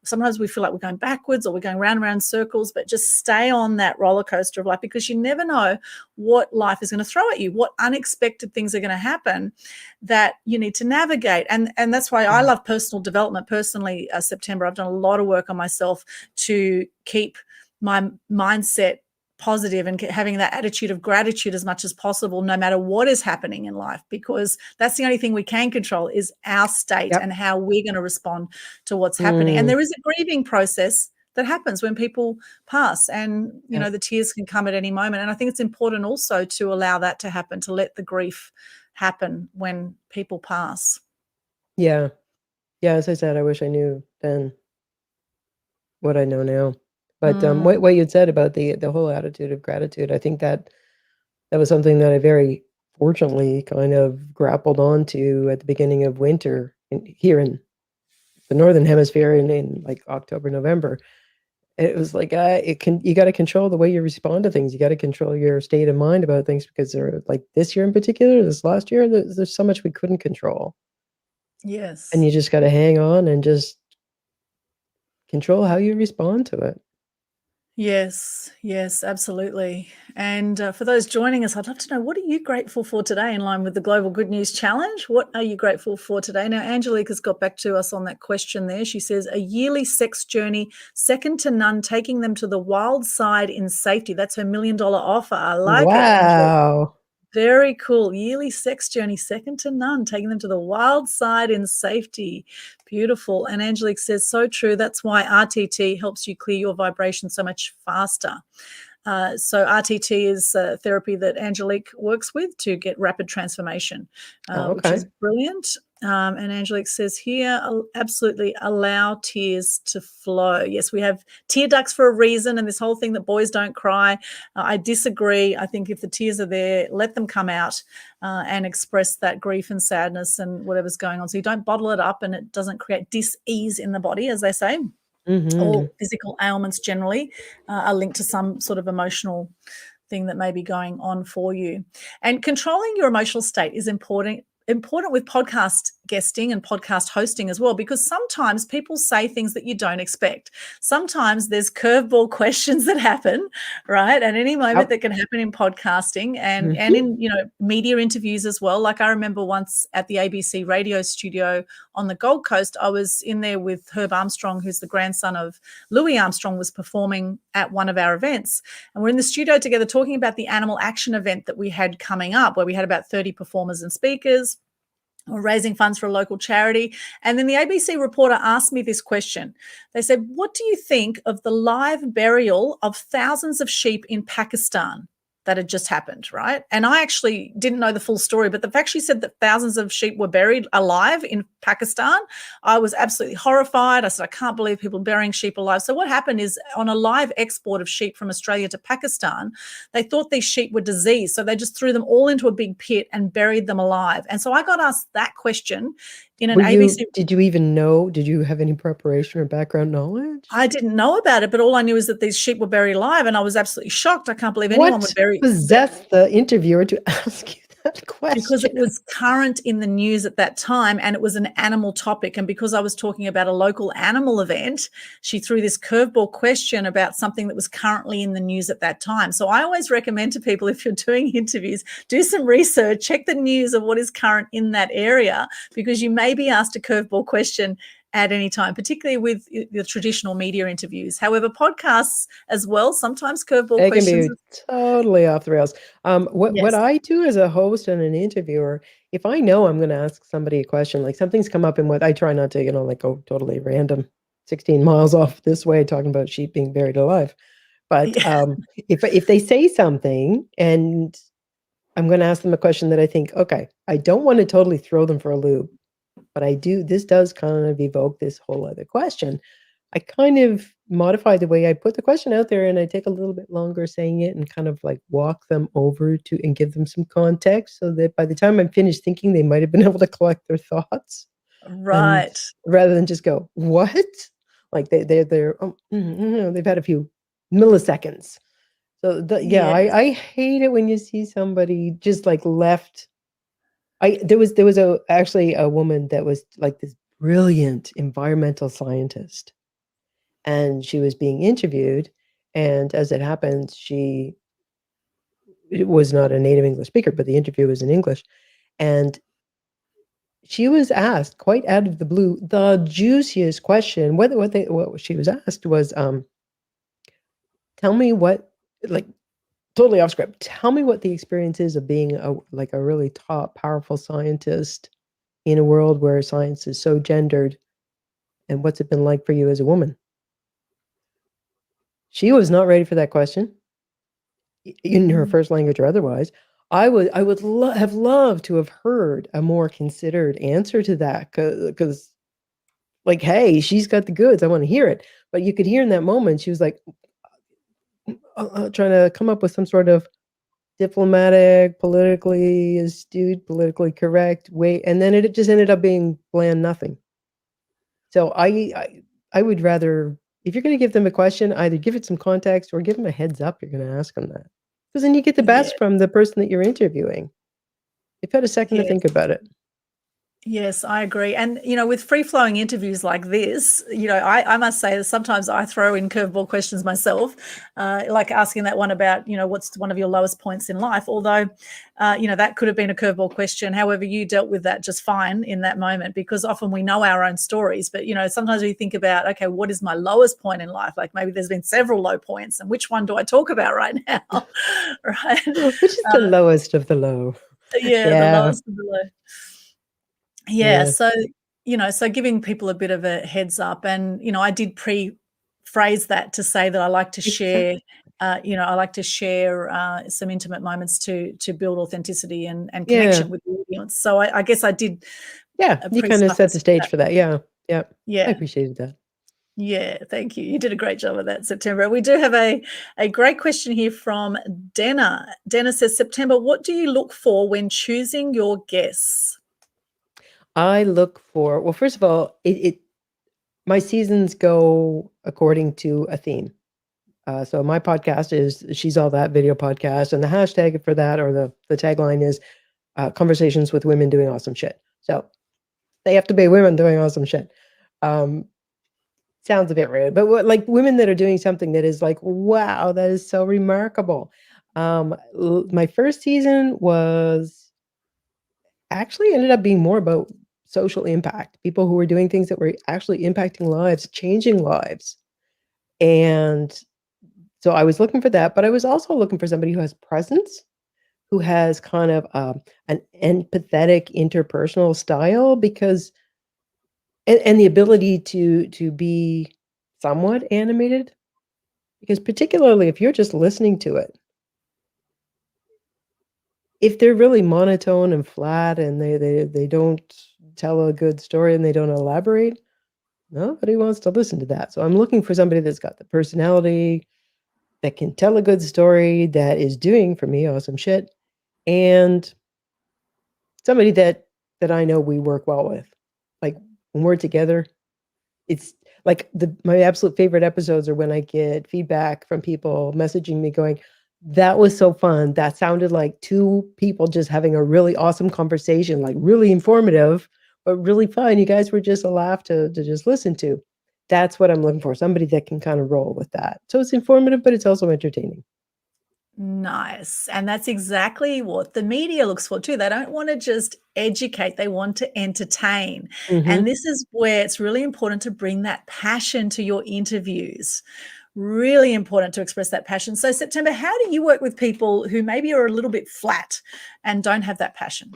sometimes we feel like we're going backwards or we're going round and round circles, but just stay on that roller coaster of life, because you never know what life is going to throw at you, what unexpected things are going to happen that you need to navigate. And that's why I love personal development. Personally, September, I've done a lot of work on myself to keep my mindset positive and having that attitude of gratitude as much as possible, no matter what is happening in life, because that's the only thing we can control is our state Yep. and how we're going to respond to what's happening. And Mm, there is a grieving process that happens when people pass, and yep. the tears can come at any moment. And I think it's important also to allow that to happen, to let the grief happen when people pass. Yeah. Yeah, as I said, I wish I knew then what I know now. But, Mm, what you'd said about the whole attitude of gratitude, I think that was something that I very fortunately kind of grappled onto at the beginning of winter here in the Northern Hemisphere in, like, October, November. It was like, you gotta control the way you respond to things. You gotta control your state of mind about things because they're like, this year in particular, this last year, there's so much we couldn't control, and yes. you just gotta hang on and just control how you respond to it. Yes, absolutely. And for those joining us, I'd love to know, what are you grateful for today in line with the Global Good News Challenge? What are you grateful for today? Now, Angelique has got back to us on that question there. She says, a yearly sex journey, second to none, taking them to the wild side in safety. That's her $1 million offer. I like it, Angelique. Wow. Very cool. Yearly sex journey, second to none, taking them to the wild side in safety. Beautiful. And Angelique says, so true. That's why RTT helps you clear your vibration so much faster. So RTT is a therapy that Angelique works with to get rapid transformation, which is brilliant. And Angelique says here, absolutely allow tears to flow. Yes, we have tear ducts for a reason, and this whole thing that boys don't cry. I disagree. I think if the tears are there, let them come out and express that grief and sadness and whatever's going on. So you don't bottle it up and it doesn't create dis-ease in the body, as they say. All physical ailments generally are linked to some sort of emotional thing that may be going on for you. And controlling your emotional state is important with podcast guesting and podcast hosting as well, because sometimes people say things that you don't expect. Sometimes there's curveball questions that happen, right? At any moment that can happen in podcasting and in, media interviews as well. Like I remember once at the ABC radio studio on the Gold Coast, I was in there with Herb Armstrong, who's the grandson of Louis Armstrong, was performing at one of our events. And we're in the studio together talking about the Animal Action event that we had coming up, where we had about 30 performers and speakers. We're raising funds for a local charity. And then the ABC reporter asked me this question. They said, what do you think of the live burial of thousands of sheep in Pakistan that had just happened, right? And I actually didn't know the full story, but the fact she said that thousands of sheep were buried alive in Pakistan, I was absolutely horrified. I said, I can't believe people are burying sheep alive. So what happened is on a live export of sheep from Australia to Pakistan, they thought these sheep were diseased. So they just threw them all into a big pit and buried them alive. And so I got asked that question in an ABC. Did you even know? Did you have any preparation or background knowledge? I didn't know about it, but all I knew is that these sheep were buried alive, and I was absolutely shocked. I can't believe anyone would bury. What possessed the interviewer to ask you that question? Because it was current in the news at that time, and it was an animal topic. And because I was talking about a local animal event, she threw this curveball question about something that was currently in the news at that time. So I always recommend to people, if you're doing interviews, do some research, check the news of what is current in that area, because you may be asked a curveball question at any time, particularly with the traditional media interviews. However, podcasts as well, sometimes curveball questions. They can be totally off the rails. What I do as a host and an interviewer, if I know I'm going to ask somebody a question, like something's come up in what I try not to, like go totally random 16 miles off this way talking about sheep being buried alive. But if they say something and I'm going to ask them a question that I think, okay, I don't want to totally throw them for a loop, but this does kind of evoke this whole other question. I kind of modify the way I put the question out there, and I take a little bit longer saying it and kind of like walk them over to and give them some context so that by the time I'm finished thinking, they might have been able to collect their thoughts. Right. Rather than just go, what? Like they've had a few milliseconds. So I hate it when you see somebody just like left. There was actually a woman that was like this brilliant environmental scientist, and she was being interviewed, and as it happens, she was not a native English speaker, but the interview was in English, and she was asked quite out of the blue the juiciest question. What she was asked was, tell me what, like, totally off script. Tell me what the experience is of being a really top, powerful scientist in a world where science is so gendered, and what's it been like for you as a woman? She was not ready for that question, in her first language or otherwise. I would have loved to have heard a more considered answer to that, because, like, hey, she's got the goods. I want to hear it. But you could hear in that moment she was like trying to come up with some sort of diplomatic, politically astute, politically correct way, and then it just ended up being bland nothing. So I would rather, if you're going to give them a question, either give it some context or give them a heads up you're going to ask them that, because then you get the best from the person that you're interviewing. They've had a second to think about it. Yes, I agree. And, with free flowing interviews like this, I must say that sometimes I throw in curveball questions myself, like asking that one about, what's one of your lowest points in life. Although, that could have been a curveball question. However, you dealt with that just fine in that moment, because often we know our own stories. But, sometimes we think about, okay, what is my lowest point in life? Like maybe there's been several low points, and which one do I talk about right now? Right. Which is the lowest of the low. Yeah, the Yeah. lowest of the low. Yeah, Yeah. so giving people a bit of a heads up, and, I did phrase that to say that I like to share, Exactly. some intimate moments to build authenticity and Yeah. connection with the audience. So I guess I did Yeah. You kind of set the preface stage that. for that. Yeah. Yeah. I Yeah. appreciated that. Yeah, thank you. You did a great job of that, September. We do have a great question here from Denna. Denna says, September, what do you look for when choosing your guests? I look for, well, first of all, my seasons go according to a theme. So my podcast is She's All That video podcast, and the hashtag for that, or the tagline is conversations with women doing awesome shit. So they have to be women doing awesome shit. Um, Sounds a bit rude, but like women that are doing something that is like, wow, that is so remarkable. My first season was actually ended up being more about social impact, people who were doing things that were actually impacting lives, changing lives. And so I was looking for that, but I was also looking for somebody who has presence, who has kind of an empathetic interpersonal style, because and the ability to be somewhat animated, because particularly if you're just listening to it, if they're really monotone and flat and they don't tell a good story and they don't elaborate, nobody wants to listen to that. So I'm looking for somebody that's got the personality, that can tell a good story, that is doing, for me, awesome shit, and somebody that I know we work well with. Like, when we're together, it's like my absolute favorite episodes are when I get feedback from people messaging me going, "That was so fun. That sounded like two people just having a really awesome conversation, like really informative, but really fun. You guys were just a laugh to just listen to." That's what I'm looking for, somebody that can kind of roll with that. So it's informative, but it's also entertaining. Nice. And that's exactly what the media looks for too. They don't want to just educate, they want to entertain. And Mhm. this is where it's really important to bring that passion to your interviews. Really important to express that passion. So, September, how do you work with people who maybe are a little bit flat and don't have that passion?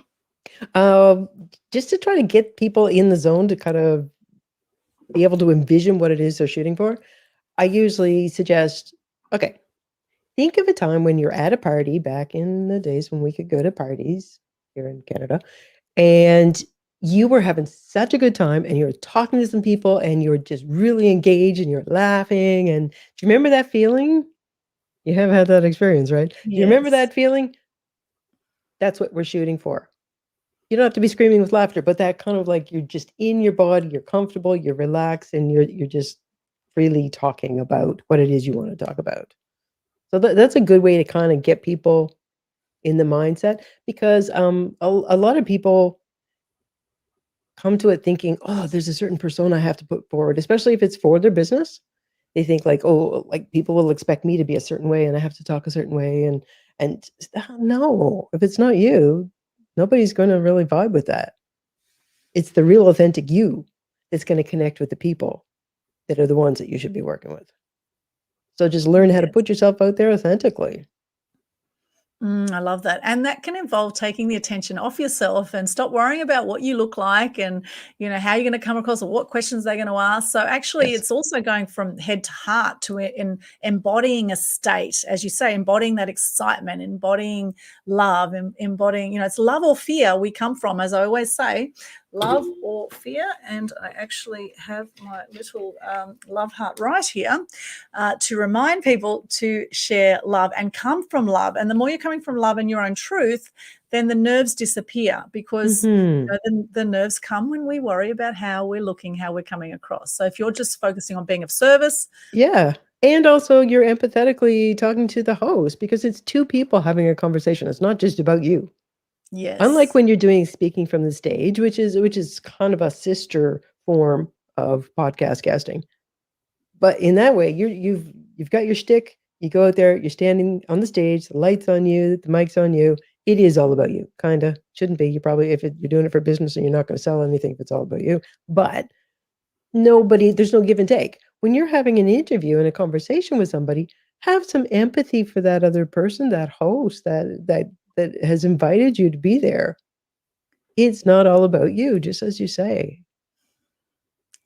Um, just to try to get people in the zone to kind of be able to envision what it is they're shooting for, I usually suggest, okay, think of a time when you're at a party back in the days when we could go to parties here in Canada, and you were having such a good time and you're talking to some people and you're just really engaged and you're laughing. And do you remember that feeling? You have had that experience, right? Do you remember Yes. that feeling? That's what we're shooting for. You don't have to be screaming with laughter, but that kind of like you're just in your body, you're comfortable, you're relaxed, and you're just freely talking about what it is you want to talk about. So that's a good way to kind of get people in the mindset, because a lot of people come to it thinking, oh, there's a certain persona I have to put forward, especially if it's for their business. They think like, oh, like people will expect me to be a certain way and I have to talk a certain way. And no, if it's not you, nobody's going to really vibe with that. It's the real authentic you that's going to connect with the people that are the ones that you should be working with. So just learn how to Yes. put yourself out there authentically. I love that. And that can involve taking the attention off yourself and stop worrying about what you look like and, how you're going to come across or what questions they're going to ask. So actually, Yes. it's also going from head to heart to embodying a state, as you say, embodying that excitement, embodying love, embodying, it's love or fear we come from, as I always say, love or fear. And I actually have my little love heart right here to remind people to share love and come from love. And the more you're coming from love and your own truth, then the nerves disappear, because Hmm. the nerves come when we worry about how we're looking, how we're coming across. So if you're just focusing on being of service, Yeah. And also you're empathetically talking to the host, because it's two people having a conversation. It's not just about you. Unlike Yes. when you're doing speaking from the stage, which is kind of a sister form of podcast casting. But in that way, you've got your shtick. You go out there, you're standing on the stage, the lights on you, the mic's on you. It is all about you, kind of. Shouldn't be. You probably, if you're doing it for business and you're not going to sell anything if it's all about you. But there's no give and take. When you're having an interview and a conversation with somebody, have some empathy for that other person, that host, that has invited you to be there. It's not all about you, just as you say.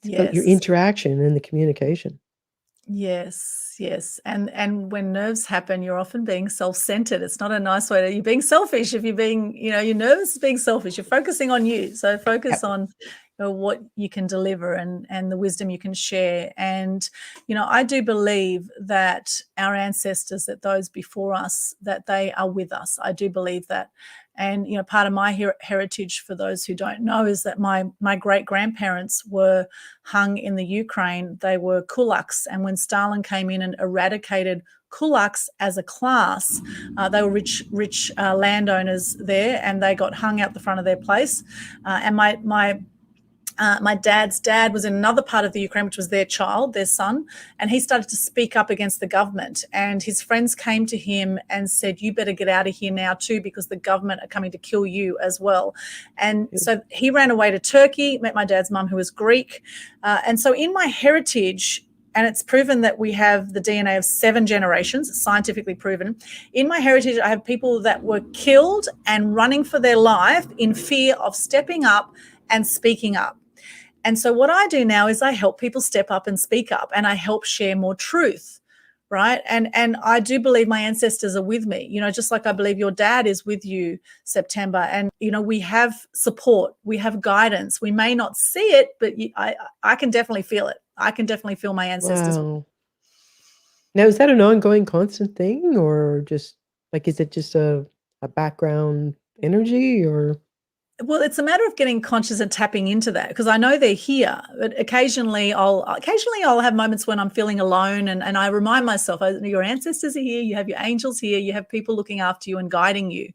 It's about your Yes. interaction and the communication. Yes, yes. And when nerves happen, you're often being self-centered. It's not a nice way to, you're being selfish if you're being, you're nervous, being selfish. You're focusing on you. So focus Yep. on what you can deliver and the wisdom you can share. And, I do believe that our ancestors, that those before us, that they are with us. I do believe that. And, part of my heritage, for those who don't know, is that my great-grandparents were hung in the Ukraine. They were kulaks. And when Stalin came in and eradicated kulaks as a class, they were rich landowners there, and they got hung out the front of their place. And my dad's dad was in another part of the Ukraine, which was their son, and he started to speak up against the government. And his friends came to him and said, "You better get out of here now too, because the government are coming to kill you as well." And so he ran away to Turkey, met my dad's mum, who was Greek. And so in my heritage, and it's proven that we have the DNA of 7 generations, scientifically proven. In my heritage, I have people that were killed and running for their life in fear of stepping up and speaking up. And so what I do now is I help people step up and speak up, and I help share more truth, right? And I do believe my ancestors are with me, just like I believe your dad is with you, September. And, we have support, we have guidance. We may not see it, but I can definitely feel it. I can definitely feel my ancestors. Wow. Now, is that an ongoing constant thing, or just like, is it just a background energy, or? Well, it's a matter of getting conscious and tapping into that, because I know they're here, but occasionally I'll have moments when I'm feeling alone, and I remind myself, your ancestors are here, you have your angels here, you have people looking after you and guiding you.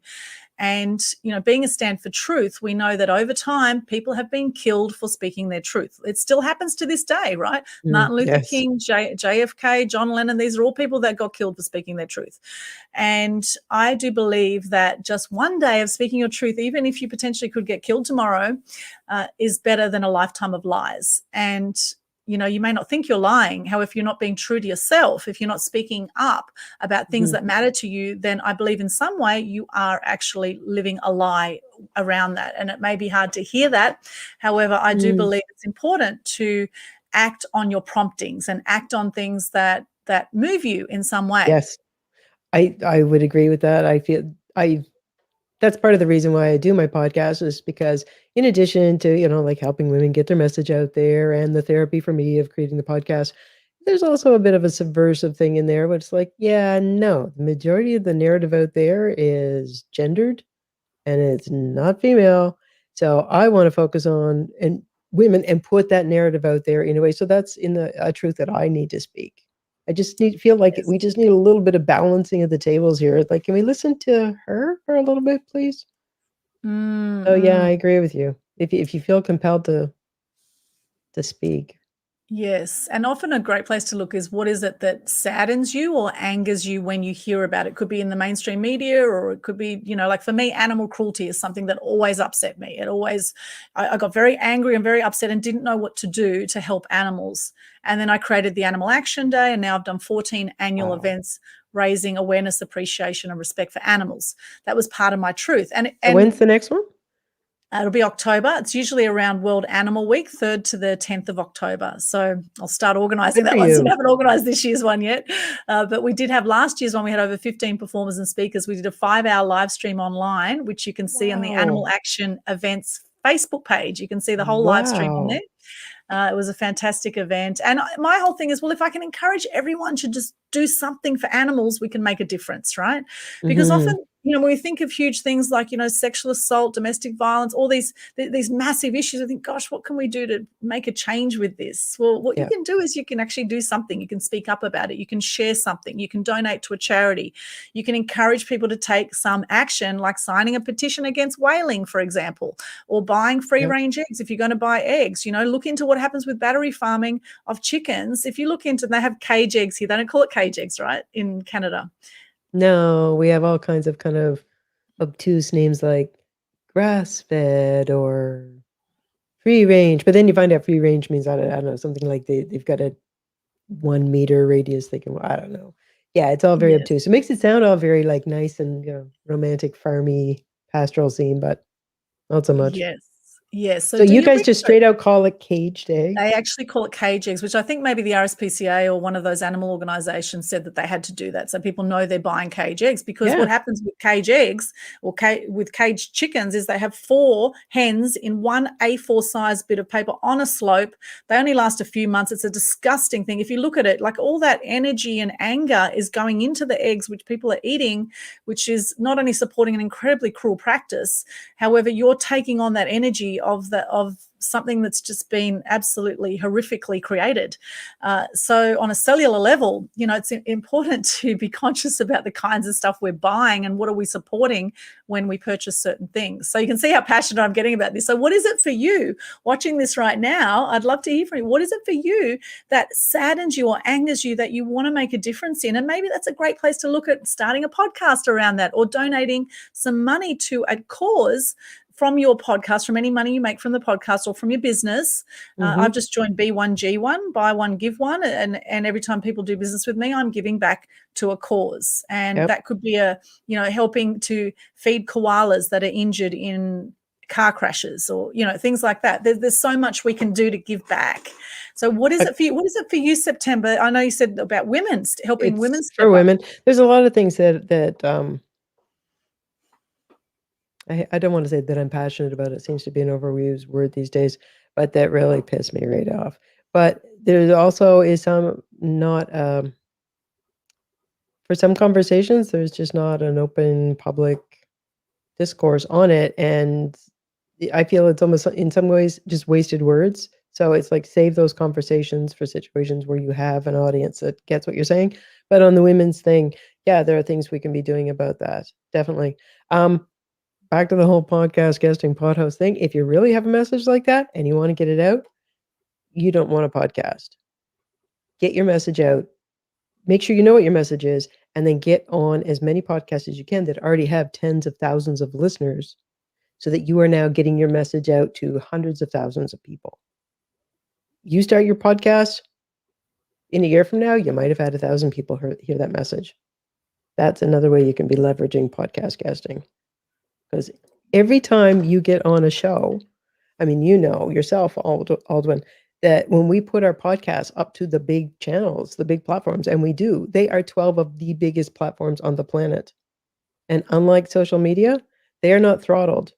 And, being a stand for truth, we know that over time, people have been killed for speaking their truth. It still happens to this day, right? Martin Luther Yes. King, JFK, John Lennon, these are all people that got killed for speaking their truth. And I do believe that just one day of speaking your truth, even if you potentially could get killed tomorrow, is better than a lifetime of lies. And you may not think you're lying. However, if you're not being true to yourself, if you're not speaking up about things that matter to you, then I believe in some way you are actually living a lie around that. And it may be hard to hear that. However, I do believe it's important to act on your promptings and act on things that move you in some way. Yes. I would agree with that. I feel that's part of the reason why I do my podcast, is because in addition to, like helping women get their message out there, and the therapy for me of creating the podcast, there's also a bit of a subversive thing in there, where it's like, yeah, no, the majority of the narrative out there is gendered, and it's not female. So I want to focus on women and put that narrative out there in a way. So that's a truth that I need to speak. I just feel like Yes. we just need a little bit of balancing of the tables here. Like, can we listen to her for a little bit, please? Oh yeah, I agree with you. If you feel compelled to speak. Yes. And often a great place to look is, what is it that saddens you or angers you when you hear about it? It could be in the mainstream media, or it could be, like for me, animal cruelty is something that always upset me. I got very angry and very upset and didn't know what to do to help animals. And then I created the Animal Action Day, and now I've done 14 annual events raising awareness, appreciation, and respect for animals. That was part of my truth. And when's the next one? It'll be October. It's usually around World Animal Week, 3rd to the 10th of October. So I'll start organising that one. So I haven't organised this year's one yet. But we did have last year's one. We had over 15 performers and speakers. We did a 5-hour live stream online, which you can see on the Animal Action Events Facebook page. You can see the whole live stream on there. It was a fantastic event. And my whole thing is, well, if I can encourage everyone to just do something for animals, we can make a difference, right? Because often you know, when we think of huge things like, you know, sexual assault, domestic violence, all these massive issues, I think, gosh, what can we do to make a change with this? Well, what you can do is you can actually do something. You can speak up about it. You can share something. You can donate to a charity. You can encourage people to take some action, like signing a petition against whaling, for example, or buying free-range eggs. If you're going to buy eggs, you know, look into what happens with battery farming of chickens. If you look into, they have cage eggs here. They don't call it cage eggs, right, in Canada. No, we have all kinds of kind of obtuse names like grass-fed or free range. But then you find out free range means, I don't know, something like they've got a 1 meter radius they can, I don't know. Yeah, it's all very Yes. obtuse. It makes it sound all very like nice and, you know, romantic, farmy, pastoral scene, but not so much. Yes. Yes. So So do you your guys just research. straight out call it caged egg? They actually call it cage eggs, which I think maybe the RSPCA or one of those animal organizations said that they had to do that. So people know they're buying cage eggs, because what Yeah. happens with cage eggs or with caged chickens is they have 4 hens in one A4 size bit of paper on a slope. They only last a few months. It's a disgusting thing. If you look at it, like all that energy and anger is going into the eggs, which people are eating, which is not only supporting an incredibly cruel practice. However, you're taking on that energy of something that's just been absolutely horrifically created. So on a cellular level, you know, it's important to be conscious about the kinds of stuff we're buying and what are we supporting when we purchase certain things. So you can see how passionate I'm getting about this. So what is it for you watching this right now? I'd love to hear from you. What is it for you that saddens you or angers you that you want to make a difference in? And maybe that's a great place to look at starting a podcast around that, or donating some money to a cause from your podcast, from any money you make from the podcast or from your business. I've just joined B1G1, buy one, give one. And every time people do business with me, I'm giving back to a cause. And that could be helping to feed koalas that are injured in car crashes, or, you know, things like that. There's so much we can do to give back. So what is it for you? What is it for you, September? I know you said about women, helping women step for up. women. There's a lot of things that I don't want to say that I'm passionate about. It seems to be an overused word these days, but that really pissed me right off. But there also is some not for some conversations, there's just not an open public discourse on it, and I feel it's almost in some ways just wasted words. So it's like, save those conversations for situations where you have an audience that gets what you're saying. But on the women's thing, yeah, there are things we can be doing about that. Definitely. Back to the whole podcast guesting podhost thing. If you really have a message like that and you want to get it out, you don't want a podcast. Get your message out. Make sure you know what your message is, and then get on as many podcasts as you can that already have tens of thousands of listeners, so that you are now getting your message out to hundreds of thousands of people. You start your podcast, in a year from now, you might have had 1,000 people hear that message. That's another way you can be leveraging podcast guesting. Because every time you get on a show, I mean, you know yourself, Aldwyn, that when we put our podcasts up to the big channels, the big platforms, and we do, they are 12 of the biggest platforms on the planet. And unlike social media, they are not throttled.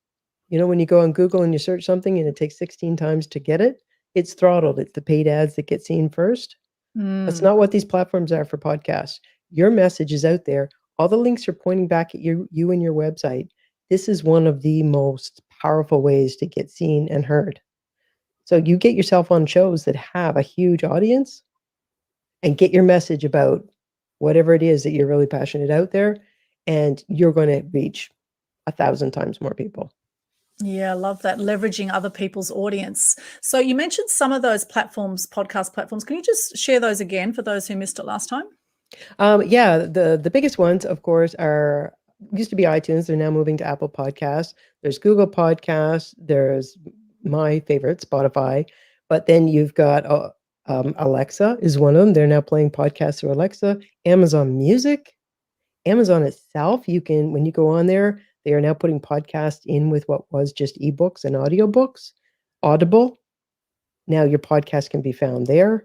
You know, when you go on Google and you search something and it takes 16 times to get it, it's throttled. It's the paid ads that get seen first. That's not what these platforms are for podcasts. Your message is out there. All the links are pointing back at you and your website. This is one of the most powerful ways to get seen and heard. So you get yourself on shows that have a huge audience and get your message about whatever it is that you're really passionate out there, and you're going to reach 1,000 times more people. Yeah, I love that, leveraging other people's audience. So you mentioned some of those platforms, podcast platforms. Can you just share those again for those who missed it last time? Yeah, the biggest ones, of course, used to be iTunes. They're now moving to Apple Podcasts. There's Google Podcasts. There's my favorite, Spotify. But then you've got Alexa is one of them. They're now playing podcasts through Alexa. Amazon Music. Amazon itself, you can, when you go on there, they are now putting podcasts in with what was just ebooks and audiobooks. Audible. Now your podcast can be found there.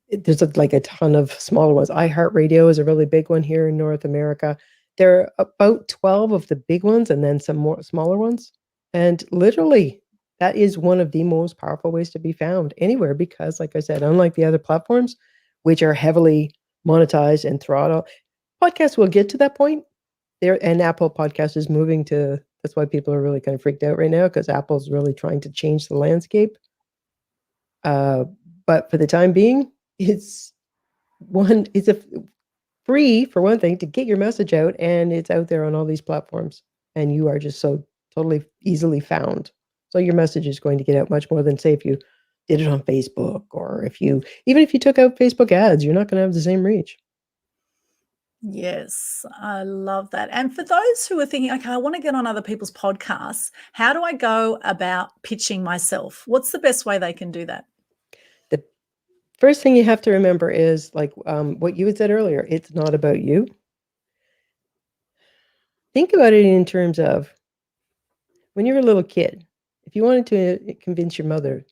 There's like a ton of smaller ones. iHeartRadio is a really big one here in North America. There are about 12 of the big ones and then some more smaller ones. And literally, that is one of the most powerful ways to be found anywhere, because, like I said, unlike the other platforms, which are heavily monetized and throttle, Podcasts will get to that point. And Apple Podcast is moving to, that's why people are really kind of freaked out right now, because Apple's really trying to change the landscape. But for the time being, it's a free, for one thing, to get your message out, and it's out there on all these platforms, and you are just so totally easily found. So your message is going to get out much more than, say, if you did it on Facebook, or even if you took out Facebook ads, you're not going to have the same reach. Yes, I love that. And for those who are thinking, okay, I want to get on other people's podcasts, how do I go about pitching myself? What's the best way they can do that? The first thing you have to remember is, like, what you had said earlier, it's not about you. Think about it in terms of when you were a little kid, if you wanted to convince your mother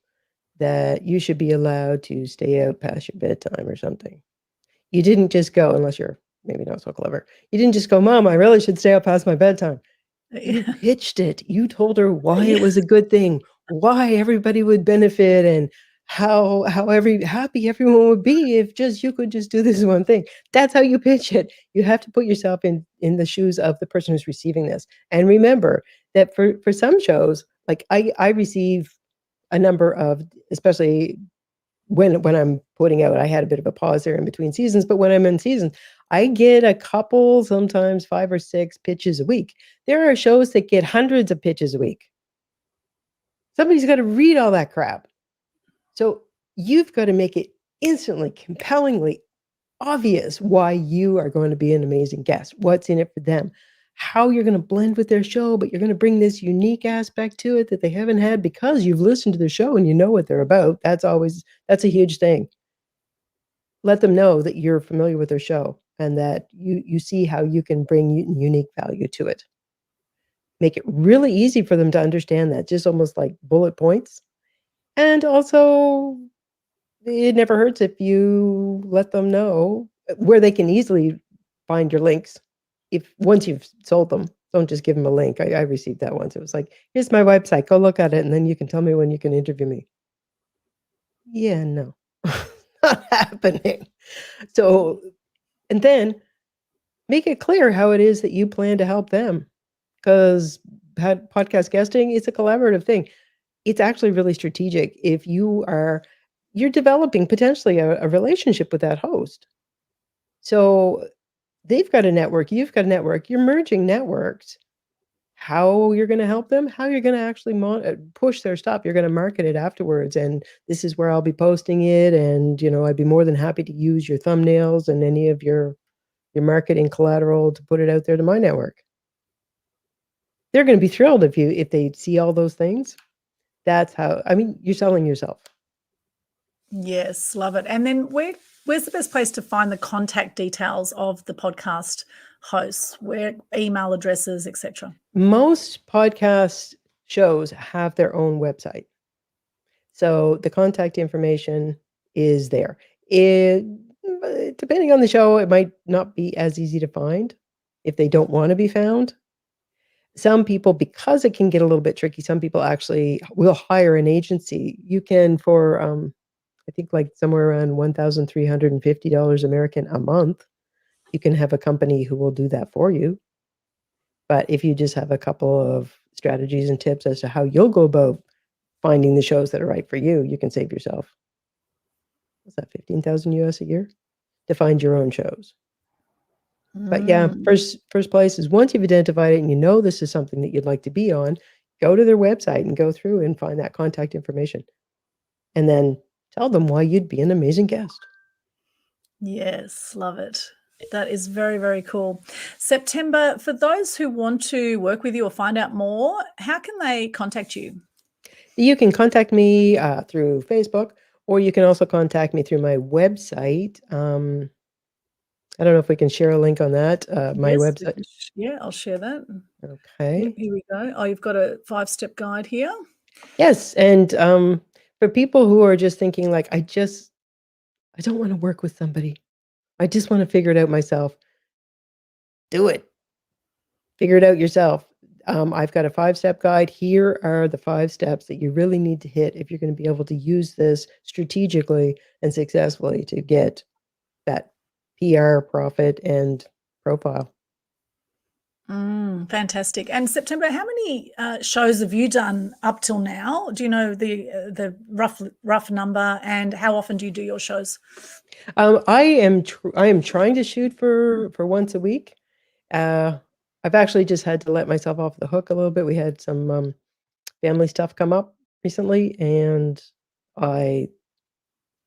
that you should be allowed to stay out past your bedtime or something, you didn't just go, unless you're maybe not so clever, you didn't just go, Mom, I really should stay out past my bedtime. You pitched it. You told her why it was a good thing, why everybody would benefit, and how happy everyone would be if just you could just do this one thing. That's how you pitch it. You have to put yourself in the shoes of the person who's receiving this. And remember that for some shows, like I receive a number of, especially when I'm putting out, I had a bit of a pause there in between seasons, but when I'm in season, I get a couple, sometimes 5 or 6 pitches a week. There are shows that get hundreds of pitches a week. Somebody's got to read all that crap. So you've got to make it instantly, compellingly obvious why you are going to be an amazing guest, what's in it for them, how you're going to blend with their show, but you're going to bring this unique aspect to it that they haven't had because you've listened to the show and you know what they're about. That's a huge thing. Let them know that you're familiar with their show and that you see how you can bring unique value to it. Make it really easy for them to understand that, just almost like bullet points. And also, it never hurts if you let them know where they can easily find your links. Once you've sold them, don't just give them a link. I received that once. It was like, here's my website, go look at it, and then you can tell me when you can interview me. Yeah, no, not happening. So, and then make it clear how it is that you plan to help them, because podcast guesting, it's a collaborative thing. It's actually really strategic if you're developing potentially a relationship with that host. So they've got a network, you've got a network, you're merging networks. How you're going to help them, how you're going to actually push their stuff, you're going to market it afterwards, and this is where I'll be posting it, and I'd be more than happy to use your thumbnails and any of your marketing collateral to put it out there to my network. They're going to be thrilled if they see all those things. That's how, you're selling yourself. Yes, love it. And then where's the best place to find the contact details of the podcast hosts, where email addresses, etc.? Most podcast shows have their own website. So the contact information is there. Depending on the show, it might not be as easy to find if they don't want to be found. Some people, because it can get a little bit tricky, some people actually will hire an agency. You can, for I think like somewhere around $1,350 American a month, you can have a company who will do that for you. But if you just have a couple of strategies and tips as to how you'll go about finding the shows that are right for you, you can save yourself, what's that, 15,000 US a year to find your own shows. But yeah, first place is, once you've identified it and you know this is something that you'd like to be on, go to their website and go through and find that contact information. And then tell them why you'd be an amazing guest. Yes, love it. That is very, very cool. September, for those who want to work with you or find out more, how can they contact you? You can contact me through Facebook, or you can also contact me through my website. I don't know if we can share a link on that. My website. Yeah, I'll share that. Okay. Yep, here we go. Oh, you've got a 5-step guide here. Yes, and for people who are just thinking like, I don't want to work with somebody, I just want to figure it out myself. Do it. Figure it out yourself. I've got a 5-step guide. Here are the 5 steps that you really need to hit if you're going to be able to use this strategically and successfully to get that PR, profit, and profile. Fantastic. And September, how many shows have you done up till now? Do you know the rough number, and how often do you do your shows? I am trying to shoot for once a week. I've actually just had to let myself off the hook a little bit. We had some family stuff come up recently, and I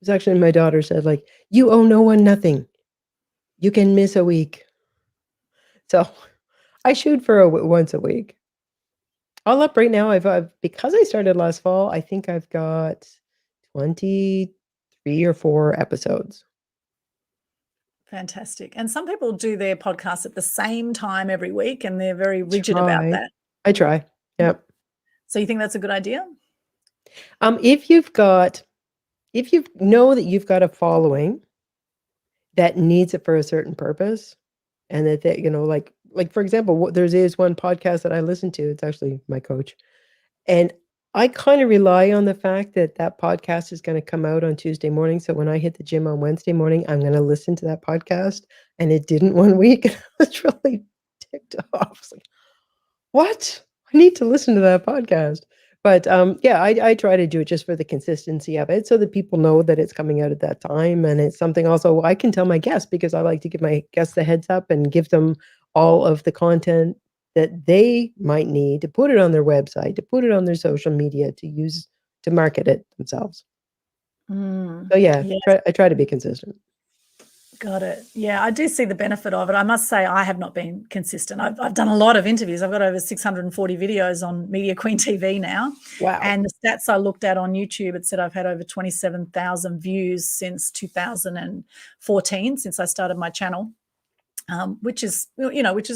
was actually my daughter said, like, "You owe no one nothing. You can miss a week." So I shoot for once a week. All up right now, I've because I started last fall, I think I've got 23 or 4 episodes. Fantastic. And some people do their podcast at the same time every week, and they're very rigid about that. I try. Yep. So you think that's a good idea? If you know that you've got a following that needs it for a certain purpose, and that they, like for example, there's one podcast that I listen to. It's actually my coach, and I kind of rely on the fact that that podcast is going to come out on Tuesday morning. So when I hit the gym on Wednesday morning, I'm going to listen to that podcast. And it didn't one week. And I was really ticked off. I was like, what? I need to listen to that podcast. But yeah, I try to do it just for the consistency of it so that people know that it's coming out at that time. And it's something also I can tell my guests, because I like to give my guests the heads up and give them all of the content that they might need to put it on their website, to put it on their social media, to use to market it themselves. So yeah, Yes. I try to be consistent. Got it. Yeah, I do see the benefit of it. I must say I have not been consistent. I've done a lot of interviews. I've got over 640 videos on Media Queen TV now. Wow. And the stats I looked at on YouTube, it said I've had over 27,000 views since 2014, since I started my channel. Which is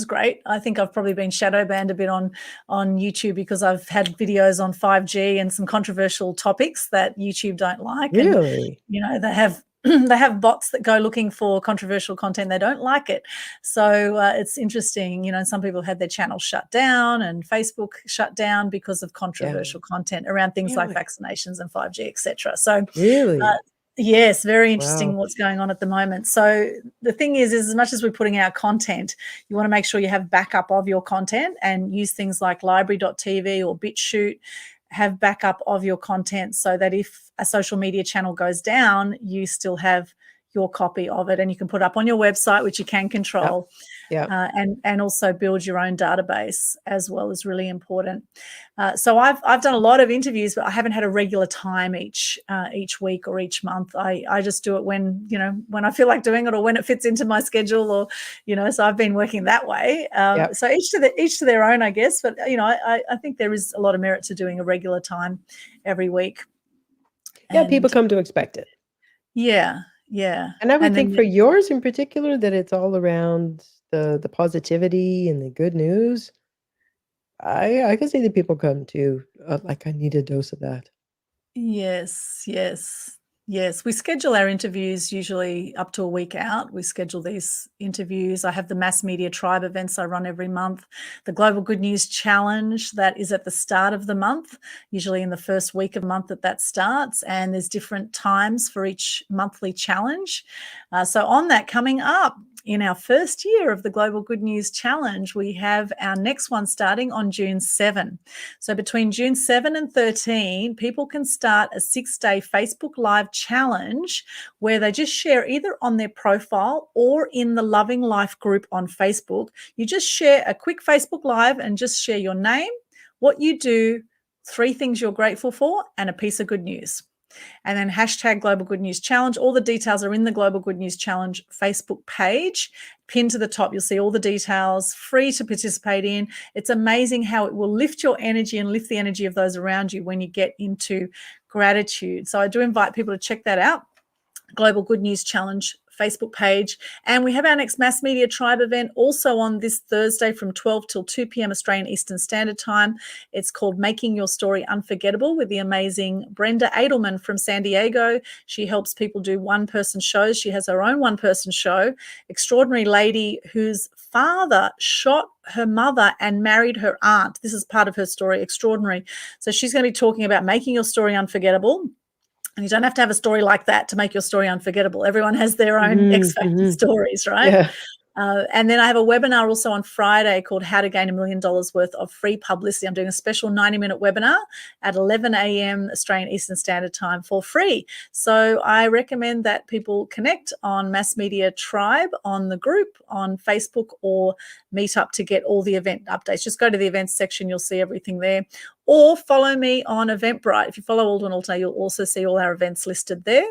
great. I think I've probably been shadow banned a bit on YouTube because I've had videos on 5G and some controversial topics that YouTube don't like. Really? And, they have they have bots that go looking for controversial content. They don't like it. So it's interesting. Some people had their channels shut down and Facebook shut down because of controversial content around things like vaccinations and 5G, etc. So really. Yes, very interesting what's going on at the moment. So the thing is as much as we're putting out content, you want to make sure you have backup of your content and use things like library.tv or BitChute, have backup of your content so that if a social media channel goes down, you still have your copy of it and you can put it up on your website, which you can control. And also build your own database as well is really important. So I've done a lot of interviews, but I haven't had a regular time each week or each month. I just do it when I feel like doing it or when it fits into my schedule, or so I've been working that way. So each to their own, I guess. But I think there is a lot of merit to doing a regular time every week. Yeah, people come to expect it. Yeah. And I would think for yours in particular that it's all around the positivity and the good news. I can see that people come to like, I need a dose of that. Yes. We schedule our interviews usually up to a week out. We schedule these interviews. I have the Mass Media Tribe events I run every month. The Global Good News Challenge, that is at the start of the month, usually in the first week of the month that starts. And there's different times for each monthly challenge. So on that, coming up, in our first year of the Global Good News Challenge, we have our next one starting on June 7. So between June 7 and 13, people can start a 6-day Facebook Live challenge where they just share either on their profile or in the Loving Life group on Facebook. You just share a quick Facebook Live and just share your name, what you do, 3 things you're grateful for, and a piece of good news. And then hashtag Global Good News Challenge. All the details are in the Global Good News Challenge Facebook page. Pinned to the top, you'll see all the details, free to participate in. It's amazing how it will lift your energy and lift the energy of those around you when you get into gratitude. So I do invite people to check that out. Global Good News Challenge Facebook page. And we have our next Mass Media Tribe event also on this Thursday from 12 till 2 p.m. Australian Eastern Standard Time. It's called Making Your Story Unforgettable with the amazing Brenda Edelman from San Diego. She helps people do one-person shows. She has her own one-person show. Extraordinary lady whose father shot her mother and married her aunt. This is part of her story. Extraordinary. So she's going to be talking about making your story unforgettable. And you don't have to have a story like that to make your story unforgettable. Everyone has their own X Factor stories, right? And then I have a webinar also on Friday called How to Gain $1 Million Worth of Free Publicity. I'm doing a special 90-minute webinar at 11 a.m. Australian Eastern Standard Time for free. So I recommend that people connect on Mass Media Tribe on the group on Facebook or Meetup to get all the event updates. Just go to the events section. You'll see everything there. Or follow me on Eventbrite. If you follow Aldwyn Altuney, you'll also see all our events listed there.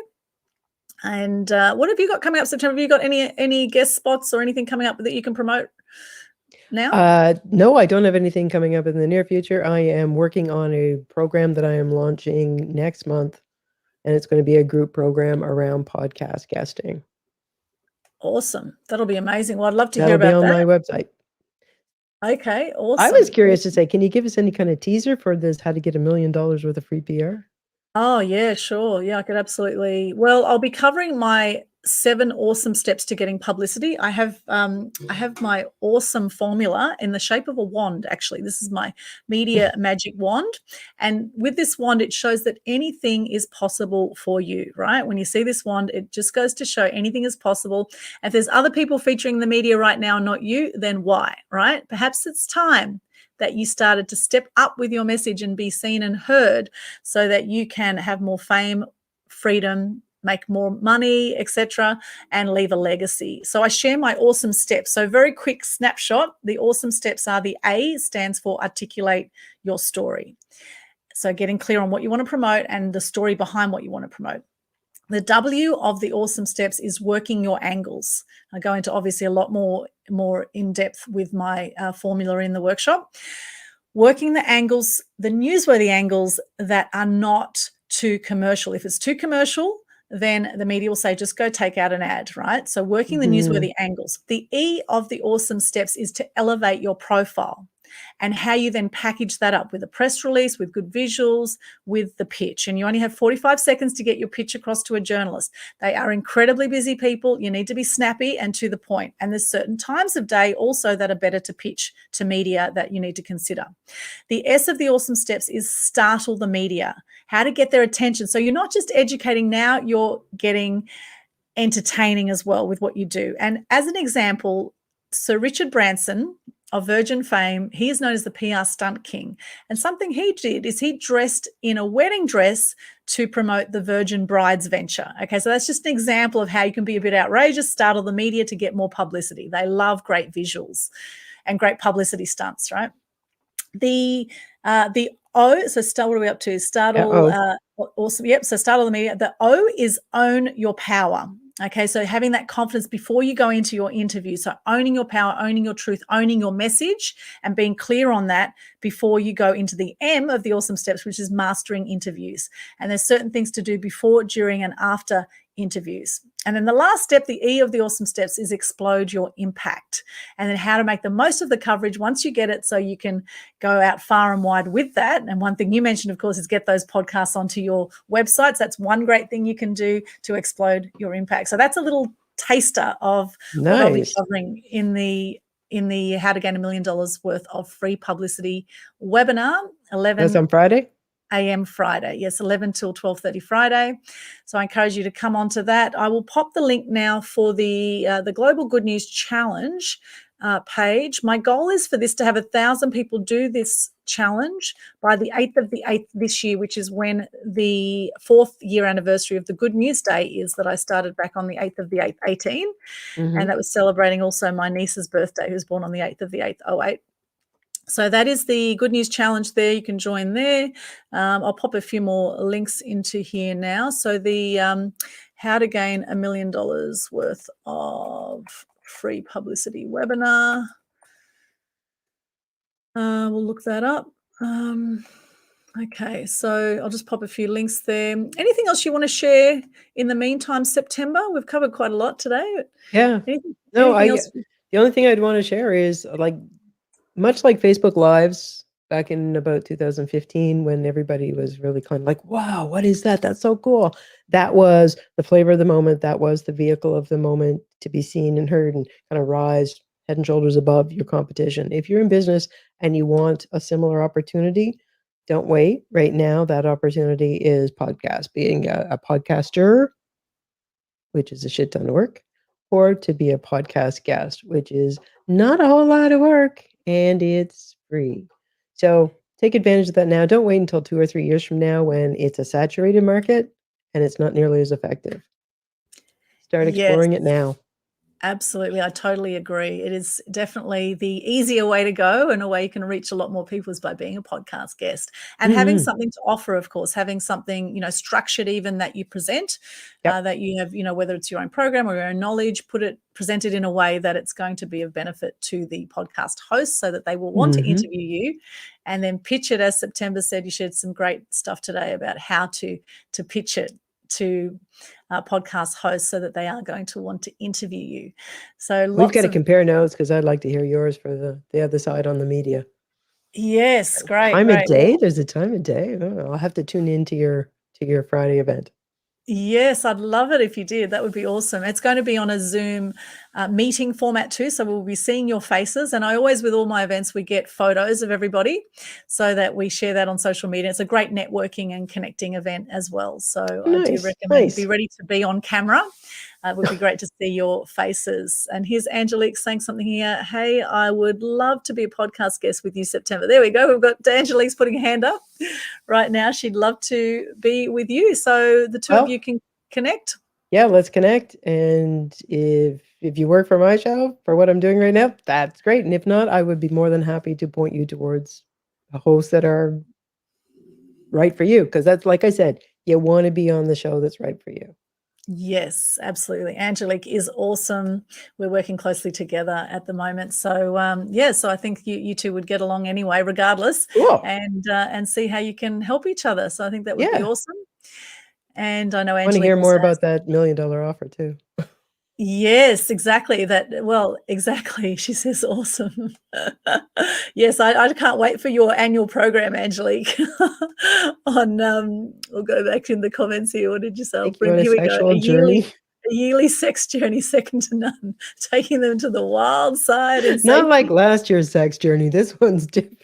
And what have you got coming up September? Have you got any guest spots or anything coming up that you can promote now? No, I don't have anything coming up in the near future. I am working on a program that I am launching next month, and it's going to be a group program around podcast guesting. Awesome. That'll be amazing. Well, I'd love to That'll hear about be on that. my website. Okay, awesome. I was curious to say, can you give us any kind of teaser for this, how to get $1 million worth of free PR? Oh, yeah, sure. Yeah, I could absolutely. Well, I'll be covering my 7 awesome steps to getting publicity. I have my awesome formula in the shape of a wand. Actually, this is my media magic wand. And with this wand, it shows that anything is possible for you, right? When you see this wand, it just goes to show anything is possible. If there's other people featuring the media right now, not you, then why, right? Perhaps it's time that you started to step up with your message and be seen and heard so that you can have more fame, freedom, make more money, etc., and leave a legacy. So I share my awesome steps. So very quick snapshot. The awesome steps are the A stands for articulate your story. So getting clear on what you want to promote and the story behind what you want to promote. The W of the awesome steps is working your angles. I go into obviously a lot more in depth with my formula in the workshop. Working the angles, the newsworthy angles that are not too commercial. If it's too commercial, then the media will say, just go take out an ad, right? So working the newsworthy angles. The E of the awesome steps is to elevate your profile and how you then package that up with a press release, with good visuals, with the pitch. And you only have 45 seconds to get your pitch across to a journalist. They are incredibly busy people. You need to be snappy and to the point. And there's certain times of day also that are better to pitch to media that you need to consider. The S of the awesome steps is startle the media, how to get their attention. So you're not just educating now, you're getting entertaining as well with what you do. And as an example, Sir Richard Branson of Virgin fame, he is known as the PR stunt king. And something he did is he dressed in a wedding dress to promote the Virgin Brides venture. Okay, so that's just an example of how you can be a bit outrageous, startle the media to get more publicity. They love great visuals and great publicity stunts, right? The O, so what are we up to? Startle, awesome. Yep, so startle the media. The O is own your power. Okay, so having that confidence before you go into your interview. So owning your power, owning your truth, owning your message, and being clear on that before you go into the M of the awesome steps, which is mastering interviews. And there's certain things to do before, during, and after interviews. And then the last step, the E of the awesome steps, is explode your impact. And then how to make the most of the coverage once you get it so you can go out far and wide with that. And one thing you mentioned, of course, is get those podcasts onto your websites. That's one great thing you can do to explode your impact. So that's a little taster of what I'll be covering in the How to Gain $1 Million Worth of Free Publicity webinar. That's on Friday? a.m. Friday. Yes, 11 till 12:30 Friday. So I encourage you to come onto that. I will pop the link now for the Global Good News Challenge page. My goal is for this to have 1,000 people do this challenge by the 8th of the 8th this year, which is when the 4th year anniversary of the Good News Day is, that I started back on the 8th of the 8th, 18. And that was celebrating also my niece's birthday, who was born on the 8th of the 8th, 08. So that is the Good News Challenge there. You can join there. I'll pop a few more links into here now. So the How to Gain $1 Million Worth of Free Publicity webinar. We'll look that up. Okay, so I'll just pop a few links there. Anything else you want to share in the meantime, September? We've covered quite a lot today. Yeah. Anything else? The only thing I'd want to share is, like, much like Facebook Lives back in about 2015, when everybody was really kind of like, wow, what is that? That's so cool. That was the flavor of the moment. That was the vehicle of the moment to be seen and heard and kind of rise head and shoulders above your competition. If you're in business and you want a similar opportunity, don't wait. Right now, that opportunity is podcast, being a podcaster, which is a shit ton of work, or to be a podcast guest, which is not a whole lot of work and it's free. So take advantage of that now. Don't wait until 2 or 3 years from now when it's a saturated market and it's not nearly as effective. Start Yes. exploring it now. Absolutely. I totally agree. It is definitely the easier way to go, and a way you can reach a lot more people is by being a podcast guest and having something to offer, of course, having something, structured even that you present, that you have, whether it's your own program or your own knowledge, present it in a way that it's going to be of benefit to the podcast host so that they will want to interview you, and then pitch it. As September said, you shared some great stuff today about how to pitch it to podcast hosts so that they are going to want to interview you. So we've got to compare notes because I'd like to hear yours for the other side on the media. Yes, great. Time of day? There's a time of day. Oh, I'll have to tune into your Friday event. Yes, I'd love it if you did. That would be awesome. It's going to be on a Zoom meeting format too, so we'll be seeing your faces. And I always, with all my events, we get photos of everybody so that we share that on social media. It's a great networking and connecting event as well. So I do recommend be ready to be on camera. It would be great to see your faces. And here's Angelique saying something here. Hey, I would love to be a podcast guest with you, September. There we go. We've got Angelique's putting a hand up right now. She'd love to be with you. So the two of you can connect. Yeah, let's connect. And if you work for my show, for what I'm doing right now, that's great. And if not, I would be more than happy to point you towards the hosts that are right for you. Because that's, like I said, you want to be on the show that's right for you. Yes, absolutely. Angelique is awesome. We're working closely together at the moment. So, so I think you two would get along anyway, regardless, and see how you can help each other. So I think that would be awesome. And I know Angelique, I want to hear more about that $1 million offer too. Yes, exactly. Exactly. She says, awesome. Yes, I can't wait for your annual program, Angelique. We'll go back in the comments here. What did you say? Here we go. A yearly sex journey, second to none. Taking them to the wild side. And not like last year's sex journey. This one's different.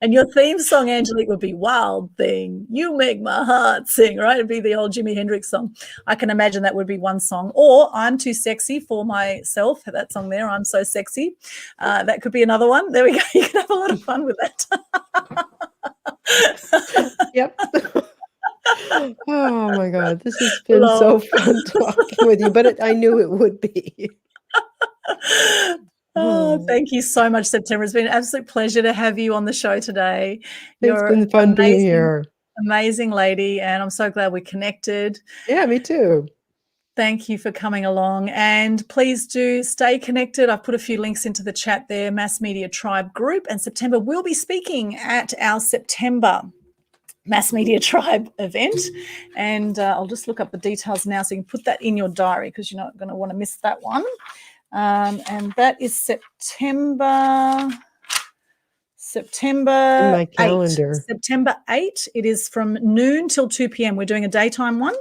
And your theme song, Angelique, would be Wild Thing. You make my heart sing, right? It'd be the old Jimi Hendrix song. I can imagine that would be one song. Or I'm Too Sexy for Myself. That song there, I'm So Sexy. That could be another one. There we go. You can have a lot of fun with that. Yep. Oh my God, this has been so fun talking with you, but I knew it would be. Oh, thank you so much, September. It's been an absolute pleasure to have you on the show today. It's been fun being here. Amazing lady, and I'm so glad we connected. Yeah, me too. Thank you for coming along, and please do stay connected. I've put a few links into the chat there, Mass Media Tribe group, and September will be speaking at our September Mass Media Tribe event, and I'll just look up the details now so you can put that in your diary because you're not going to want to miss that one. And that is September my calendar. 8. September 8. It is from noon till 2 p.m. We're doing a daytime one,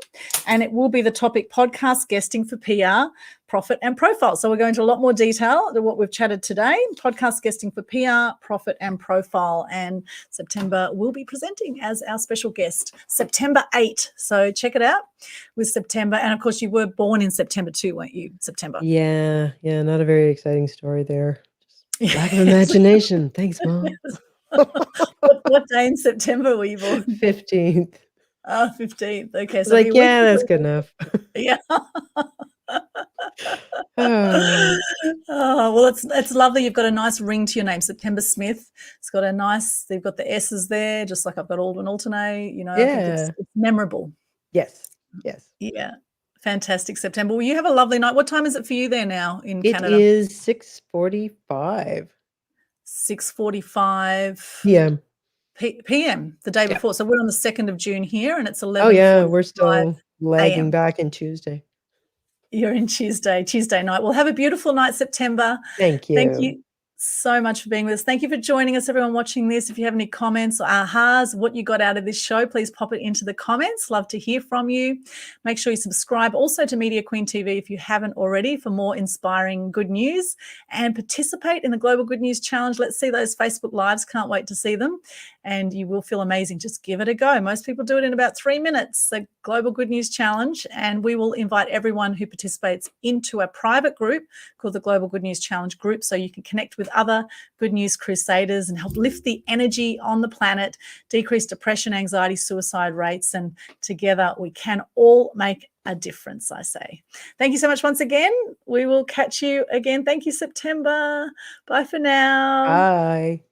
and it will be the topic podcast guesting for PR, profit and profile. So we're going into a lot more detail than what we've chatted today. Podcast guesting for PR, profit and profile. And September will be presenting as our special guest, September 8. So check it out with September. And of course, you were born in September too, weren't you? September. Yeah. Not a very exciting story there. Lack of imagination. Thanks, Mom. What day in September were you born? 15th. Oh, 15th. Okay. So that's good enough. Yeah. Well, it's lovely. You've got a nice ring to your name, September Smith. It's got they've got the S's there, just like I've got Aldwyn, Altuney. I think it's memorable. Yes. Yeah. Fantastic, September. Well, you have a lovely night. What time is it for you there now in Canada? It is 6:45. 6:45 p.m. p.m. the day before. So we're on the 2nd of June here, and it's 11. Oh yeah, we're still lagging back in Tuesday. You're in Tuesday night. Well, have a beautiful night, September. Thank you. Thank you so much for being with us. Thank you for joining us, everyone watching this. If you have any comments or ahas, what you got out of this show, please pop it into the comments. Love to hear from you. Make sure you subscribe also to Media Queen TV if you haven't already for more inspiring good news, and participate in the Global Good News Challenge. Let's see those Facebook Lives. Can't wait to see them. And you will feel amazing. Just give it a go. Most people do it in about 3 minutes, the Global Good News Challenge. And we will invite everyone who participates into a private group called the Global Good News Challenge group, so you can connect with other good news crusaders and help lift the energy on the planet, decrease depression, anxiety, suicide rates, and together we can all make a difference, I say. Thank you so much once again. We will catch you again. Thank you, September. Bye for now. Bye.